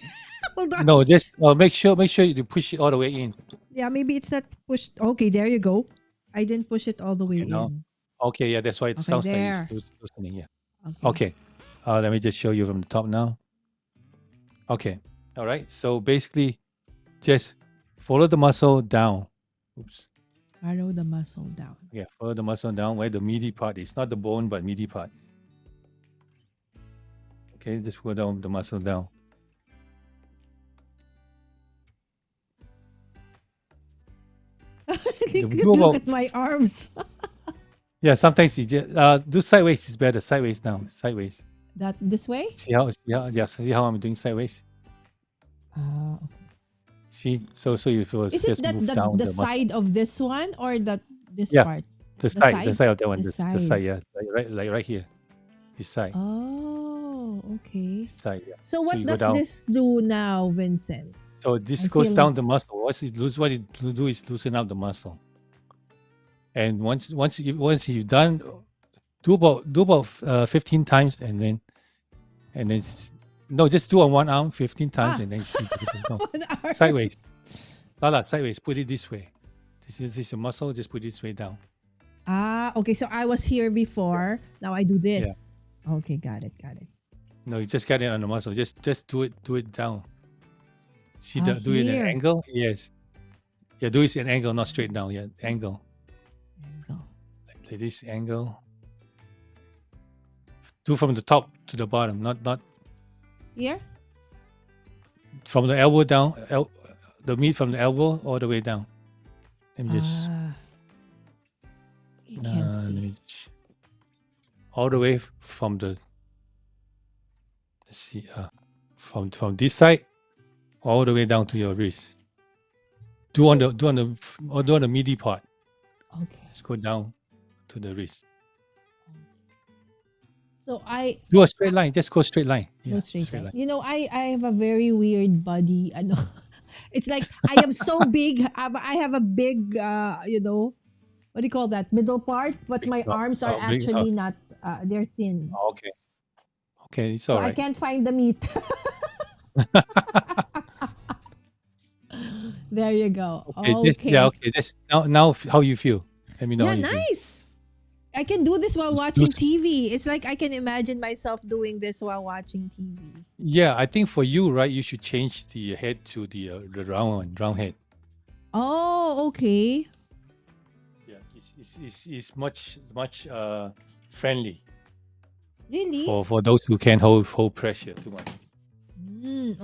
[SPEAKER 2] Hold on.
[SPEAKER 3] No, just make sure you push it all the way in.
[SPEAKER 2] Yeah, maybe it's not pushed. Okay, there you go. I didn't push it all the way
[SPEAKER 3] Okay, now.
[SPEAKER 2] in.
[SPEAKER 3] Okay, yeah, that's why it
[SPEAKER 2] Okay,
[SPEAKER 3] sounds like it's
[SPEAKER 2] there.
[SPEAKER 3] loosening. Yeah.
[SPEAKER 2] Okay.
[SPEAKER 3] Okay. Let me just show you from the top now. Okay. All right. So basically, just follow the muscle down. Oops.
[SPEAKER 2] Narrow the muscle down.
[SPEAKER 3] Yeah, follow the muscle down where the meaty part is, not the bone, but meaty part. Okay, just go down the muscle down.
[SPEAKER 2] You
[SPEAKER 3] Do
[SPEAKER 2] could look
[SPEAKER 3] about
[SPEAKER 2] at my arms.
[SPEAKER 3] yeah. Sometimes you just do sideways is better. Sideways now. Sideways.
[SPEAKER 2] That this way?
[SPEAKER 3] See how I'm doing sideways.
[SPEAKER 2] Okay.
[SPEAKER 3] See, so you
[SPEAKER 2] Is it
[SPEAKER 3] just
[SPEAKER 2] that
[SPEAKER 3] move down
[SPEAKER 2] the
[SPEAKER 3] the muscle.
[SPEAKER 2] side of this one or that this
[SPEAKER 3] Yeah,
[SPEAKER 2] part?
[SPEAKER 3] the side of that one,
[SPEAKER 2] The
[SPEAKER 3] the side.
[SPEAKER 2] side.
[SPEAKER 3] Yeah, like right here, this side,
[SPEAKER 2] Oh, okay.
[SPEAKER 3] this side. Yeah.
[SPEAKER 2] So
[SPEAKER 3] So
[SPEAKER 2] what
[SPEAKER 3] you go
[SPEAKER 2] does
[SPEAKER 3] down.
[SPEAKER 2] this do now, Vincent?
[SPEAKER 3] So this
[SPEAKER 2] I
[SPEAKER 3] goes
[SPEAKER 2] feel
[SPEAKER 3] down the muscle. What it do is loosen up the muscle. And once you've done, do about 15 times, and then no, just do on one arm 15 times,
[SPEAKER 2] ah
[SPEAKER 3] and then see the difference. No,
[SPEAKER 2] 1 hour.
[SPEAKER 3] sideways. Lala, sideways. Put it this way. This is a muscle. Just put it this way down.
[SPEAKER 2] Okay. So I was here
[SPEAKER 3] Yeah.
[SPEAKER 2] before. Now I do
[SPEAKER 3] Yeah.
[SPEAKER 2] this. Okay, got it, got it.
[SPEAKER 3] No, you just got it on the muscle. Just do it down. See
[SPEAKER 2] Ah,
[SPEAKER 3] the do it at an
[SPEAKER 2] here.
[SPEAKER 3] angle. Yes. Yeah, do it at an angle, not straight down. Yeah, angle.
[SPEAKER 2] Angle.
[SPEAKER 3] Like this angle. Do from the top to the bottom, not
[SPEAKER 2] Here?
[SPEAKER 3] from the elbow down. The meat from the elbow all the way down. Let me just
[SPEAKER 2] Ah, you can't
[SPEAKER 3] let
[SPEAKER 2] see.
[SPEAKER 3] me all the way from the let's see from this side all the way down to your wrist. Do on the midi part.
[SPEAKER 2] Okay.
[SPEAKER 3] Let's go down to the wrist.
[SPEAKER 2] So I
[SPEAKER 3] Do a straight line. Just go straight line.
[SPEAKER 2] no
[SPEAKER 3] Yeah,
[SPEAKER 2] straight
[SPEAKER 3] straight
[SPEAKER 2] line.
[SPEAKER 3] line.
[SPEAKER 2] You know, I have a very weird body. Ano, it's like I am so big. I have a big, what do you call that? Middle part, but
[SPEAKER 3] Big,
[SPEAKER 2] my arms are
[SPEAKER 3] big.
[SPEAKER 2] actually not. They're thin,
[SPEAKER 3] Okay. Okay, it's
[SPEAKER 2] so
[SPEAKER 3] all
[SPEAKER 2] I
[SPEAKER 3] right.
[SPEAKER 2] can't find the meat. There you go.
[SPEAKER 3] Okay, this yeah.
[SPEAKER 2] Okay.
[SPEAKER 3] Okay, this now how you feel? Let me know how
[SPEAKER 2] Yeah,
[SPEAKER 3] you feel.
[SPEAKER 2] nice. I can do this while
[SPEAKER 3] Just
[SPEAKER 2] watching
[SPEAKER 3] lose-
[SPEAKER 2] TV. It's like I can imagine myself doing this while watching TV.
[SPEAKER 3] Yeah, I think for you, right, you should change the head to the round one, round head.
[SPEAKER 2] Oh, okay.
[SPEAKER 3] Yeah, it's much friendly
[SPEAKER 2] Really?
[SPEAKER 3] for those who can hold pressure too much.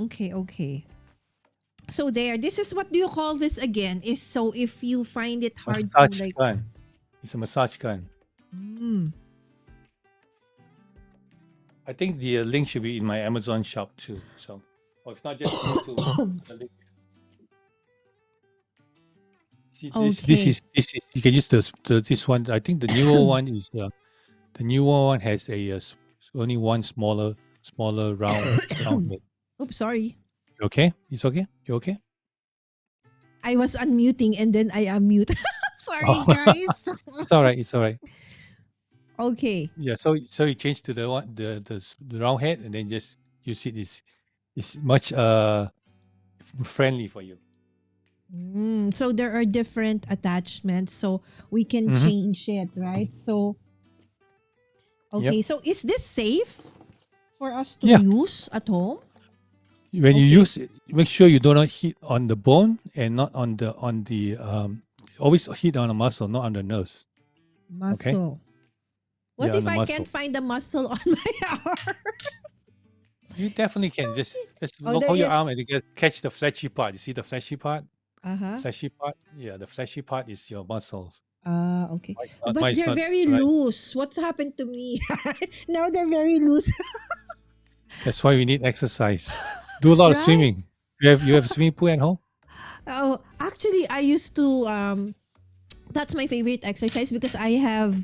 [SPEAKER 2] Okay, okay. So there, this is what do you call this again? If you find it hard to
[SPEAKER 3] Massage
[SPEAKER 2] like,
[SPEAKER 3] gun. It's a massage gun.
[SPEAKER 2] mm,
[SPEAKER 3] I think the link should be in my Amazon shop too. So, or if not, just go to the link. See,
[SPEAKER 2] okay,
[SPEAKER 3] this is you can use this one. I think the newer one is the newer one has only one smaller round head.
[SPEAKER 2] oops, sorry.
[SPEAKER 3] You okay? It's okay. You okay?
[SPEAKER 2] I was unmuting and then I unmute. Sorry,
[SPEAKER 3] Oh,
[SPEAKER 2] guys.
[SPEAKER 3] it's all right. It's all right.
[SPEAKER 2] Okay.
[SPEAKER 3] Yeah. So you change to the one the round head and then just use it. Is much friendly for you.
[SPEAKER 2] So there are different attachments, so we can
[SPEAKER 3] Mm-hmm.
[SPEAKER 2] change it, right? So
[SPEAKER 3] Yep.
[SPEAKER 2] okay, so is this safe for us to
[SPEAKER 3] Yeah.
[SPEAKER 2] use at home?
[SPEAKER 3] When you
[SPEAKER 2] Okay.
[SPEAKER 3] use it, make sure you do not hit on the bone and not on the always hit on the muscle, not on the nerves. Okay.
[SPEAKER 2] Muscle. What
[SPEAKER 3] Yeah, on
[SPEAKER 2] if
[SPEAKER 3] the
[SPEAKER 2] I
[SPEAKER 3] muscle.
[SPEAKER 2] can't find the muscle on my arm?
[SPEAKER 3] You definitely can just
[SPEAKER 2] Oh, there
[SPEAKER 3] hold your
[SPEAKER 2] is.
[SPEAKER 3] arm and you catch the fleshy part. You see the fleshy part?
[SPEAKER 2] Uh-huh.
[SPEAKER 3] Fleshy part? Yeah, the fleshy part is your muscles.
[SPEAKER 2] Okay.
[SPEAKER 3] Mine
[SPEAKER 2] But
[SPEAKER 3] is
[SPEAKER 2] they're
[SPEAKER 3] not
[SPEAKER 2] very
[SPEAKER 3] right.
[SPEAKER 2] loose. What's happened to me? Now they're very loose.
[SPEAKER 3] That's why we need exercise. Do a lot of
[SPEAKER 2] Right?
[SPEAKER 3] swimming. You have a swimming pool at home?
[SPEAKER 2] Oh, actually, I used to that's my favorite exercise because I have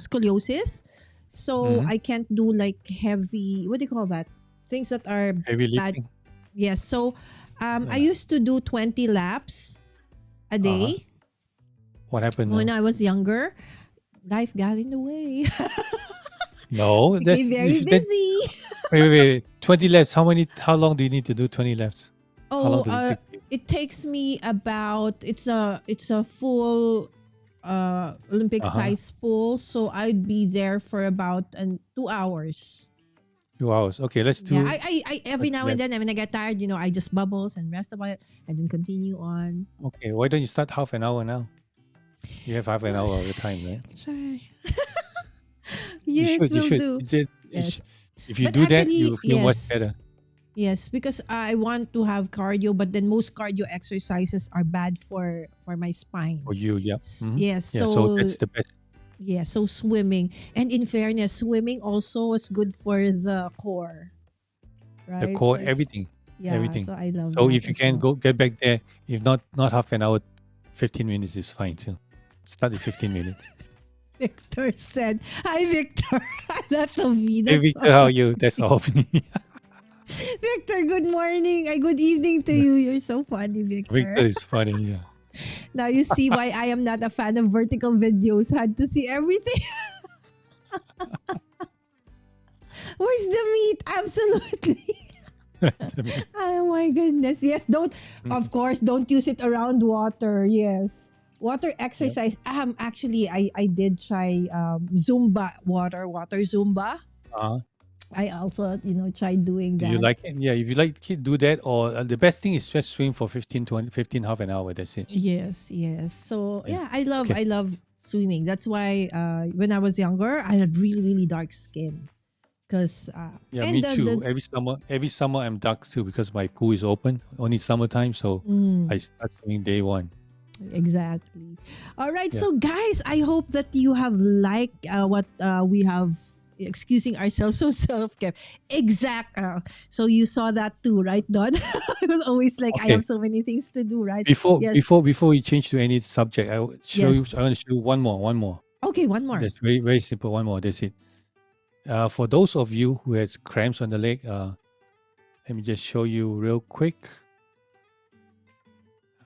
[SPEAKER 2] scoliosis. So
[SPEAKER 3] Mm-hmm.
[SPEAKER 2] I can't do like heavy, what do you call that? Things that are
[SPEAKER 3] Heavy
[SPEAKER 2] bad.
[SPEAKER 3] lifting.
[SPEAKER 2] Yes. So I
[SPEAKER 3] Yeah.
[SPEAKER 2] used to do 20 laps a
[SPEAKER 3] Uh-huh.
[SPEAKER 2] day
[SPEAKER 3] What happened
[SPEAKER 2] when
[SPEAKER 3] now?
[SPEAKER 2] I was younger. Life got in the way.
[SPEAKER 3] No, that's
[SPEAKER 2] Became very
[SPEAKER 3] that,
[SPEAKER 2] busy.
[SPEAKER 3] wait. 20 laps. How long do you need to do 20 laps? How long
[SPEAKER 2] Oh,
[SPEAKER 3] does it take you?
[SPEAKER 2] it takes me about it's a full Olympic
[SPEAKER 3] Uh-huh.
[SPEAKER 2] size pool, so I'd be there for about 2 hours.
[SPEAKER 3] 2 hours. Okay, let's
[SPEAKER 2] Yeah,
[SPEAKER 3] do
[SPEAKER 2] I every
[SPEAKER 3] 20
[SPEAKER 2] now and
[SPEAKER 3] laps.
[SPEAKER 2] then when I get tired, I just bubbles and rest about it and then continue on.
[SPEAKER 3] Okay, why don't you start half an hour now? You have half an
[SPEAKER 2] Well,
[SPEAKER 3] hour of the time, right?
[SPEAKER 2] try.
[SPEAKER 3] You
[SPEAKER 2] Yes,
[SPEAKER 3] should. You
[SPEAKER 2] will
[SPEAKER 3] should.
[SPEAKER 2] do.
[SPEAKER 3] Yes.
[SPEAKER 2] Yes,
[SPEAKER 3] If you
[SPEAKER 2] but
[SPEAKER 3] do that, you
[SPEAKER 2] actually,
[SPEAKER 3] will feel much
[SPEAKER 2] yes.
[SPEAKER 3] better
[SPEAKER 2] Yes, because I want to have cardio, but then most cardio exercises are bad for my spine.
[SPEAKER 3] for you. Yeah.
[SPEAKER 2] Yes,
[SPEAKER 3] Yeah. So
[SPEAKER 2] so
[SPEAKER 3] that's the best.
[SPEAKER 2] yeah, so swimming. And in fairness, swimming also is good for the core,
[SPEAKER 3] The
[SPEAKER 2] right? So
[SPEAKER 3] core,
[SPEAKER 2] it's yeah,
[SPEAKER 3] everything.
[SPEAKER 2] so I love
[SPEAKER 3] So
[SPEAKER 2] that
[SPEAKER 3] if you
[SPEAKER 2] as
[SPEAKER 3] can
[SPEAKER 2] well.
[SPEAKER 3] go get back there, if not half an hour, 15 minutes is fine too. Start with 15 minutes.
[SPEAKER 2] Victor said, "Hi, Victor." Not to me.
[SPEAKER 3] Hey
[SPEAKER 2] That's
[SPEAKER 3] Victor,
[SPEAKER 2] all.
[SPEAKER 3] how are you? That's all me.
[SPEAKER 2] Victor, good morning. Good evening to you. You're so funny,
[SPEAKER 3] Victor
[SPEAKER 2] Victor.
[SPEAKER 3] is funny. Yeah.
[SPEAKER 2] Now you see why I am not a fan of vertical videos. Had to see everything. Where's the meat? Absolutely. Oh my goodness. Yes, don't of course don't use it around water. Yes. Water
[SPEAKER 3] Yep.
[SPEAKER 2] exercise. Actually I did try Zumba water Zumba.
[SPEAKER 3] Uh-huh.
[SPEAKER 2] I also, tried doing
[SPEAKER 3] Do you
[SPEAKER 2] that.
[SPEAKER 3] like it? Yeah, if you like it, do that. Or the best thing is just swim for 15, 20, 15, half an hour. That's it.
[SPEAKER 2] Yes, yes. So
[SPEAKER 3] Yeah.
[SPEAKER 2] yeah, I love
[SPEAKER 3] Okay.
[SPEAKER 2] I love swimming. That's why when I was younger, I had really really dark skin because
[SPEAKER 3] Yeah,
[SPEAKER 2] and
[SPEAKER 3] me
[SPEAKER 2] the
[SPEAKER 3] too. Every summer I'm dark too because my pool is open only summertime. So I
[SPEAKER 2] mm,
[SPEAKER 3] start swimming day one.
[SPEAKER 2] exactly. All right,
[SPEAKER 3] Yeah.
[SPEAKER 2] so guys, I hope that you have liked what we have excusing ourselves from self care. Exact. So you saw that too, right, Don? I was always like, I
[SPEAKER 3] Okay.
[SPEAKER 2] have so many things to do, right?
[SPEAKER 3] Before
[SPEAKER 2] Yes,
[SPEAKER 3] before before we change to any subject, I will show you.
[SPEAKER 2] yes.
[SPEAKER 3] I want to show you one more. One more.
[SPEAKER 2] Okay, one more.
[SPEAKER 3] That's very very simple. One more. That's it. For those of you who has cramps on the leg, let me just show you real quick.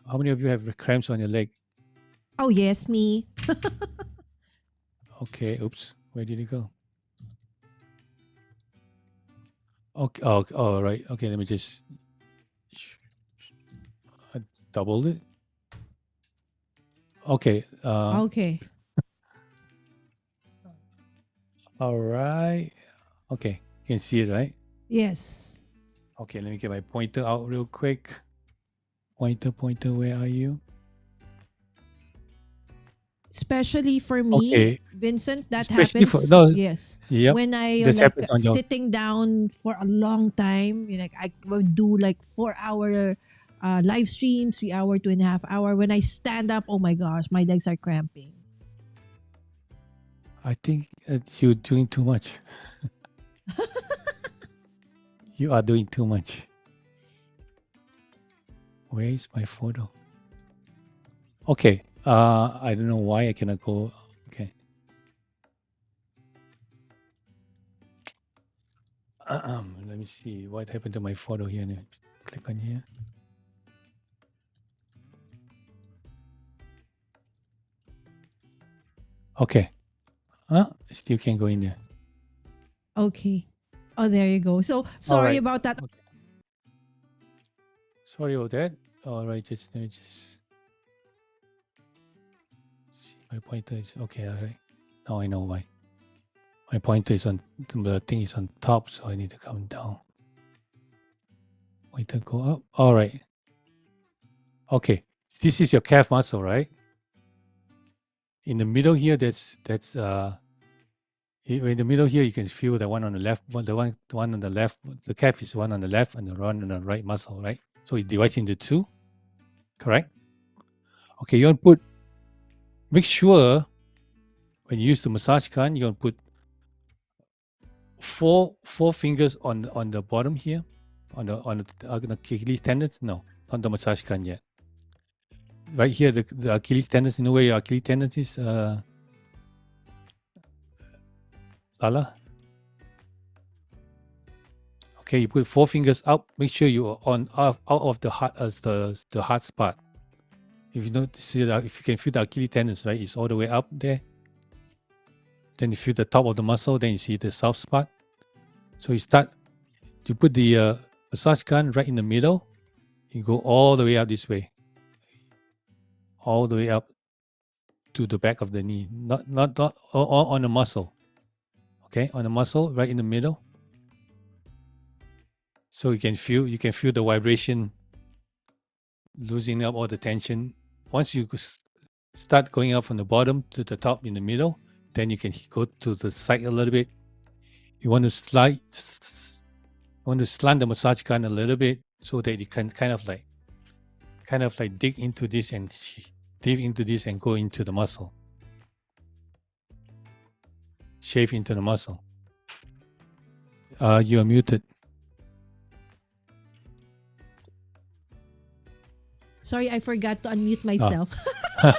[SPEAKER 3] How many of you have cramps on your leg?
[SPEAKER 2] Oh yes, me.
[SPEAKER 3] Okay. Oops. Where did it go? Okay. Oh. All right. Okay. Let me just sh- uh, double it. Okay.
[SPEAKER 2] Okay.
[SPEAKER 3] All right. Okay. You can see it, right?
[SPEAKER 2] Yes.
[SPEAKER 3] Okay. Let me get my pointer out real quick. Pointer. Where are you?
[SPEAKER 2] Especially for me,
[SPEAKER 3] Okay.
[SPEAKER 2] Vincent, that
[SPEAKER 3] Especially for
[SPEAKER 2] happens.
[SPEAKER 3] no.
[SPEAKER 2] Yes,
[SPEAKER 3] Yep.
[SPEAKER 2] when I
[SPEAKER 3] This
[SPEAKER 2] like
[SPEAKER 3] happens on your.
[SPEAKER 2] sitting down for a long time, like I would do like 4 hour live streams, 3 hour, 2.5 hour. When I stand up, oh my gosh, my legs are cramping.
[SPEAKER 3] I think you're doing too much. You are doing too much. Where is my photo? Okay. I don't know why I cannot go. Okay. Let me see what happened to my photo here. Let me click on here. Okay. Still can't go in there.
[SPEAKER 2] Okay. Oh, there you go. So
[SPEAKER 3] All
[SPEAKER 2] sorry
[SPEAKER 3] right.
[SPEAKER 2] about that.
[SPEAKER 3] Okay. Sorry about that. All right. Let me just see. My pointer is okay. All right. Now I know why. My pointer is on the thing is on top, so I need to come down. Pointer go up. All right. Okay. This is your calf muscle, right? In the middle here, in the middle here, you can feel the one on the left, the one on the left. The calf is one on the left and the one on the right muscle, right? So it divides into two, correct? Okay, you want to make sure when you use the massage gun, you want to put four fingers on the bottom here, on the Achilles tendons. No, not the massage gun yet. Right here, the Achilles tendons. You know where your Achilles tendons is, Lala? Okay, you put four fingers up. Make sure you are on out of the heart as the hard spot. If you don't see that, if you can feel the Achilles tendons, right, it's all the way up there. Then you feel the top of the muscle. Then you see the soft spot. So you put the massage gun right in the middle. You go all the way up this way, all the way up to the back of the knee, not on the muscle. Okay, on the muscle right in the middle. So you can feel the vibration losing up all the tension. Once you start going up from the bottom to the top in the middle, then you can go to the side a little bit. You want to slant the massage gun a little bit so that you can kind of like dig into this and go into the muscle, shave into the muscle. You are muted.
[SPEAKER 2] Sorry, I forgot to unmute
[SPEAKER 3] Ah,
[SPEAKER 2] myself.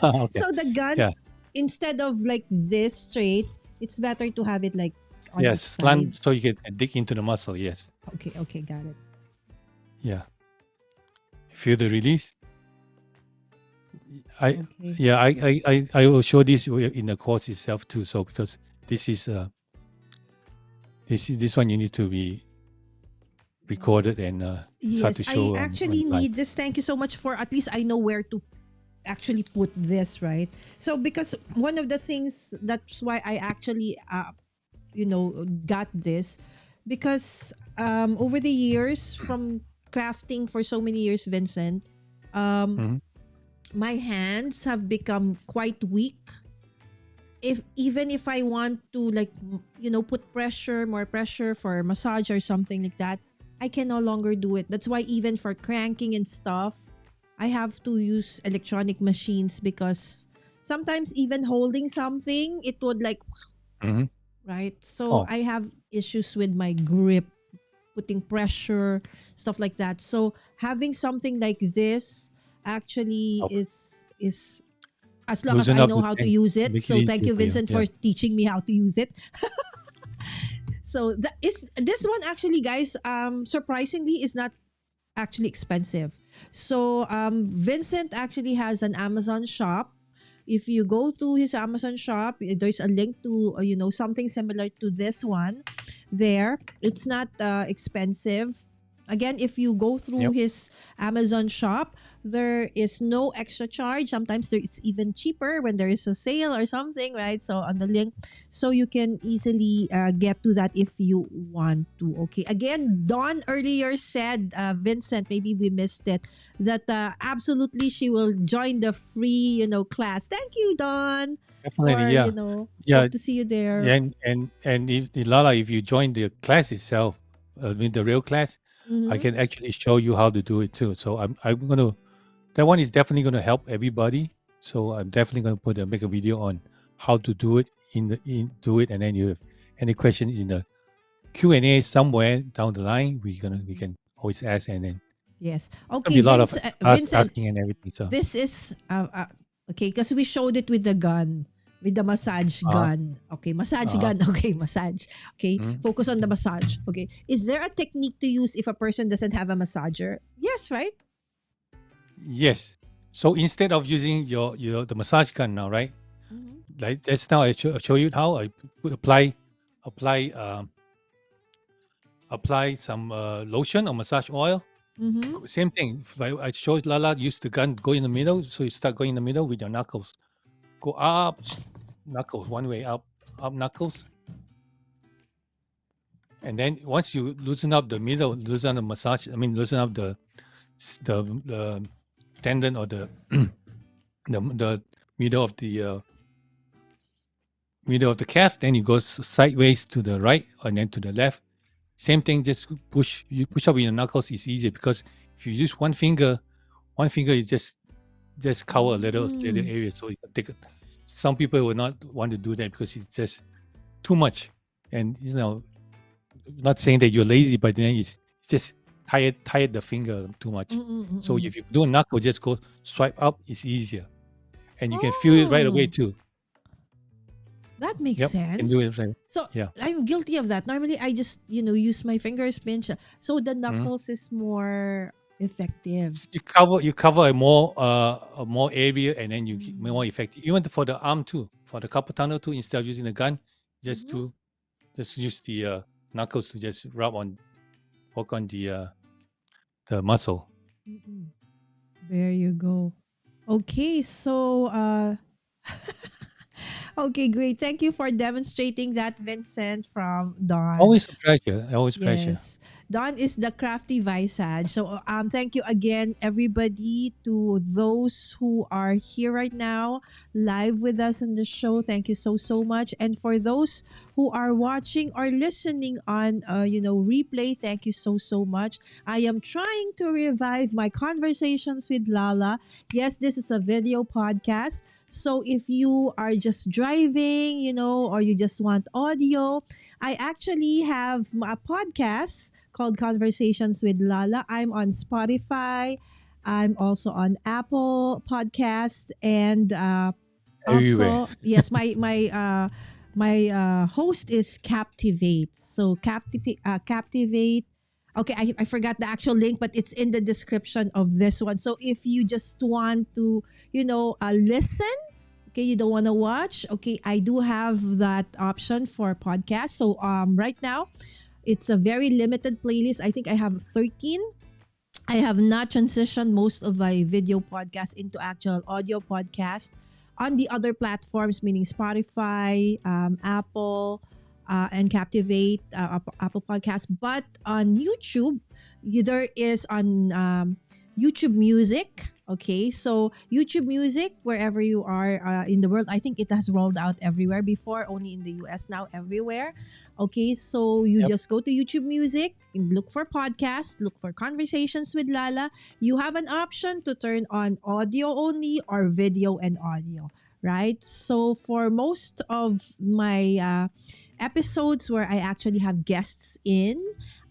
[SPEAKER 3] okay.
[SPEAKER 2] So the gun,
[SPEAKER 3] Yeah.
[SPEAKER 2] instead of like this straight, it's better to have it like on
[SPEAKER 3] Yes.
[SPEAKER 2] its side.
[SPEAKER 3] Slant so you can dig into the muscle. Yes.
[SPEAKER 2] Okay, okay, got it.
[SPEAKER 3] Yeah. Feel the release. I
[SPEAKER 2] Okay.
[SPEAKER 3] yeah. I will show this in the course itself too. So because this is this one you need to be recorded and start
[SPEAKER 2] Yes,
[SPEAKER 3] to
[SPEAKER 2] I
[SPEAKER 3] show on
[SPEAKER 2] actually
[SPEAKER 3] live.
[SPEAKER 2] need this. Thank you so much for at least I know where to actually put this, right? So because one of the things that's why I actually got this because over the years from crafting for so many years, Vincent, um,
[SPEAKER 3] Mhm.
[SPEAKER 2] my hands have become quite weak. If even if I want to like put pressure, more pressure for massage or something like that, I can no longer do it. That's why even for cranking and stuff, I have to use electronic machines because sometimes even holding something, it would like
[SPEAKER 3] Mhm.
[SPEAKER 2] right. So
[SPEAKER 3] Oh,
[SPEAKER 2] I have issues with my grip, putting pressure, stuff like that. So having something like this actually
[SPEAKER 3] help
[SPEAKER 2] is as long as
[SPEAKER 3] loosen
[SPEAKER 2] I
[SPEAKER 3] up
[SPEAKER 2] know
[SPEAKER 3] the
[SPEAKER 2] how to
[SPEAKER 3] thing,
[SPEAKER 2] use it.
[SPEAKER 3] make it
[SPEAKER 2] So thank
[SPEAKER 3] easier
[SPEAKER 2] you,
[SPEAKER 3] for you.
[SPEAKER 2] Vincent,
[SPEAKER 3] Yeah.
[SPEAKER 2] for teaching me how to use it. So that is this one actually, guys. Surprisingly, is not actually expensive. So Vincent actually has an Amazon shop. If you go to his Amazon shop, there's a link to something similar to this one. There, it's not expensive. Again, if you go through
[SPEAKER 3] Yep.
[SPEAKER 2] his Amazon shop, there is no extra charge. Sometimes it's even cheaper when there is a sale or something, right? So on the link, so you can easily get to that if you want to. Okay. Again, Dawn earlier said, Vincent, maybe we missed it, that absolutely she will join the free, class. Thank you, Dawn,
[SPEAKER 3] Definitely.
[SPEAKER 2] for,
[SPEAKER 3] Yeah. Yeah.
[SPEAKER 2] hope to see you there.
[SPEAKER 3] Yeah, and if Lala, if you join the class itself, I mean the real class, I
[SPEAKER 2] Mm-hmm.
[SPEAKER 3] can actually show you how to do it too. So I'm gonna that one is definitely gonna help everybody. So I'm definitely gonna make a video on how to do it do it, and then you have any questions in the Q&A somewhere down the line, we can always ask, and then
[SPEAKER 2] Yes.
[SPEAKER 3] it's gonna be
[SPEAKER 2] Okay,
[SPEAKER 3] a lot of us
[SPEAKER 2] Vincent,
[SPEAKER 3] asking and everything. So
[SPEAKER 2] this is okay because we showed it with the gun, with the massage
[SPEAKER 3] uh
[SPEAKER 2] gun. Okay, massage
[SPEAKER 3] uh
[SPEAKER 2] gun. Okay, massage. Okay,
[SPEAKER 3] mm,
[SPEAKER 2] focus on the massage. Okay, is there a technique to use if a person doesn't have a massager? Yes, right.
[SPEAKER 3] yes. So instead of using your the massage gun now, right?
[SPEAKER 2] Mm-hmm.
[SPEAKER 3] Like that's now show you how I apply apply some lotion or massage oil.
[SPEAKER 2] Mm-hmm.
[SPEAKER 3] Same thing. If I showed Lala use the gun, go in the middle. So you start going in the middle with your knuckles. Go up, knuckles one way up, up knuckles, and then once you loosen up the middle, loosen the massage. I mean, loosen up the tendon or the the middle of the middle of the calf. Then you go sideways to the right and then to the left. Same thing. Just push up with your knuckles is easier because if you use one finger you just cover a little
[SPEAKER 2] Mm-hmm.
[SPEAKER 3] area. So you can take it. Some people will not want to do that because it's just too much. And not saying that you're lazy, but then it's just tired the finger too much. So
[SPEAKER 2] Mm-mm-mm.
[SPEAKER 3] if you do a knuckle, just go swipe up. It's easier, and you can feel it right away
[SPEAKER 2] Oh,
[SPEAKER 3] too.
[SPEAKER 2] that makes
[SPEAKER 3] Yep, you can do
[SPEAKER 2] sense.
[SPEAKER 3] it. Right.
[SPEAKER 2] So
[SPEAKER 3] Yeah.
[SPEAKER 2] I'm guilty of that. Normally, I just use my fingers pinch. So the
[SPEAKER 3] Mhm.
[SPEAKER 2] knuckles is more effective.
[SPEAKER 3] You cover a more area, and then you more effective. Even for the arm too, for the carpal tunnel too. Instead of using the gun, just
[SPEAKER 2] Mm-hmm.
[SPEAKER 3] to just use the knuckles to just work on the muscle.
[SPEAKER 2] Mm-mm. There you go. Okay, so okay, great. Thank you for demonstrating that, Vincent from Dawn.
[SPEAKER 3] Always a pleasure. Always a pleasure.
[SPEAKER 2] Yes. Dawn is the crafty Visage. So thank you again everybody to those who are here right now live with us in the show. Thank you so much. And for those who are watching or listening on replay, thank you so much. I am trying to revive my conversations with Lala. Yes, this is a video podcast. So if you are just driving, or you just want audio, I actually have a podcast called Conversations with Lala. I'm on Spotify. I'm also on Apple Podcast, and
[SPEAKER 3] Everywhere.
[SPEAKER 2] also yes, my host is Captivate. So Captivate. Okay, I forgot the actual link, but it's in the description of this one. So if you just want to, listen, okay, you don't want to watch, okay, I do have that option for podcast. So right now it's a very limited playlist. I think I have 13. I have not transitioned most of my video podcast into actual audio podcast on the other platforms, meaning Spotify, Apple, and Captivate, Apple Podcasts. But on YouTube, there is on YouTube Music. Okay, so YouTube Music, wherever you are in the world, I think it has rolled out everywhere before, only in the US, now everywhere. Okay, so you
[SPEAKER 3] Yep.
[SPEAKER 2] just go to YouTube Music and look for podcasts, look for Conversations with Lala. You have an option to turn on audio only or video and audio, right? So for most of my episodes where I actually have guests in,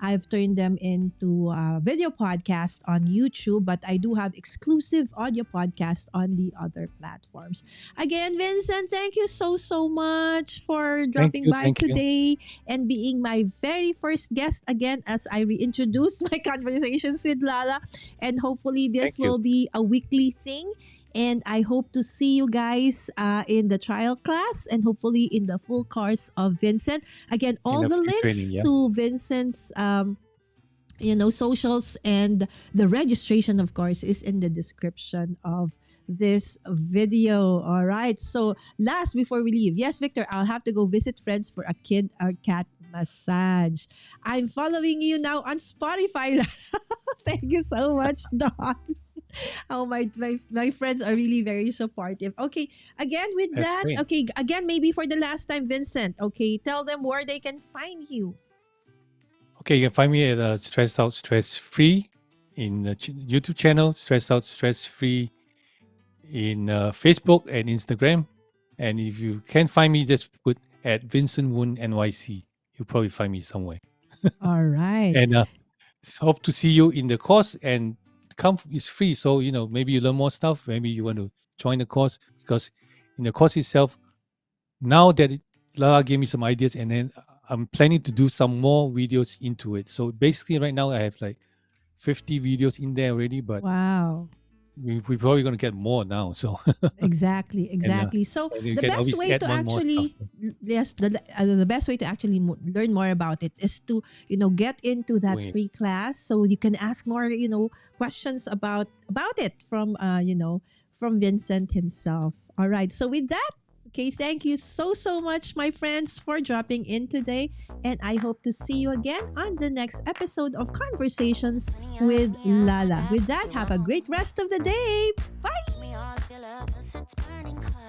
[SPEAKER 2] I've turned them into video podcast on YouTube, but I do have exclusive audio podcast on the other platforms. Again, Vincent, thank you so much for
[SPEAKER 3] Thank
[SPEAKER 2] dropping
[SPEAKER 3] you.
[SPEAKER 2] by
[SPEAKER 3] Thank you.
[SPEAKER 2] today and being my very first guest again as I reintroduce my Conversations with Lala. And hopefully this
[SPEAKER 3] Thank you.
[SPEAKER 2] will be a weekly thing. And I hope to see you guys in the trial class and hopefully in the full course of Vincent. Again,
[SPEAKER 3] In
[SPEAKER 2] all
[SPEAKER 3] a
[SPEAKER 2] the
[SPEAKER 3] free training.
[SPEAKER 2] links
[SPEAKER 3] Yeah.
[SPEAKER 2] to Vincent's socials and the registration, of course, is in the description of this video. All right. So last before we leave, yes, Victor, I'll have to go visit friends for a kid or cat massage. I'm following you now on Spotify. Thank you so much, Don. Oh, my friends are really very supportive. Okay, again with
[SPEAKER 3] That's
[SPEAKER 2] that,
[SPEAKER 3] great.
[SPEAKER 2] okay, again maybe for the last time, Vincent. Okay, tell them where they can find you.
[SPEAKER 3] Okay, you can find me at Stress Out Stress Free in the YouTube channel, Stress Out Stress Free in Facebook and Instagram. And if you can't find me, just put at Vincent Woon NYC. You'll probably find me somewhere.
[SPEAKER 2] All right.
[SPEAKER 3] And hope to see you in the course. And come is free, so maybe you learn more stuff. Maybe you want to join the course because in the course itself, now that Lara gave me some ideas, and then I'm planning to do some more videos into it. So basically, right now I have like 50 videos in there already, but
[SPEAKER 2] Wow.
[SPEAKER 3] we're probably going to get more now. So
[SPEAKER 2] Exactly,
[SPEAKER 3] and
[SPEAKER 2] exactly. So
[SPEAKER 3] and you
[SPEAKER 2] the
[SPEAKER 3] can
[SPEAKER 2] best
[SPEAKER 3] always
[SPEAKER 2] way
[SPEAKER 3] add
[SPEAKER 2] to
[SPEAKER 3] on more stuff.
[SPEAKER 2] actually, yes, the best way to actually learn more about it is to get into that
[SPEAKER 3] Doing it.
[SPEAKER 2] free class, so you can ask more questions about it from from Vincent himself. All right. So with that, okay, thank you so much, my friends, for dropping in today, and I hope to see you again on the next episode of Conversations with Lala. With that, have a great rest of the day. Bye.
[SPEAKER 1] We all feel love 'cause it's burning hot.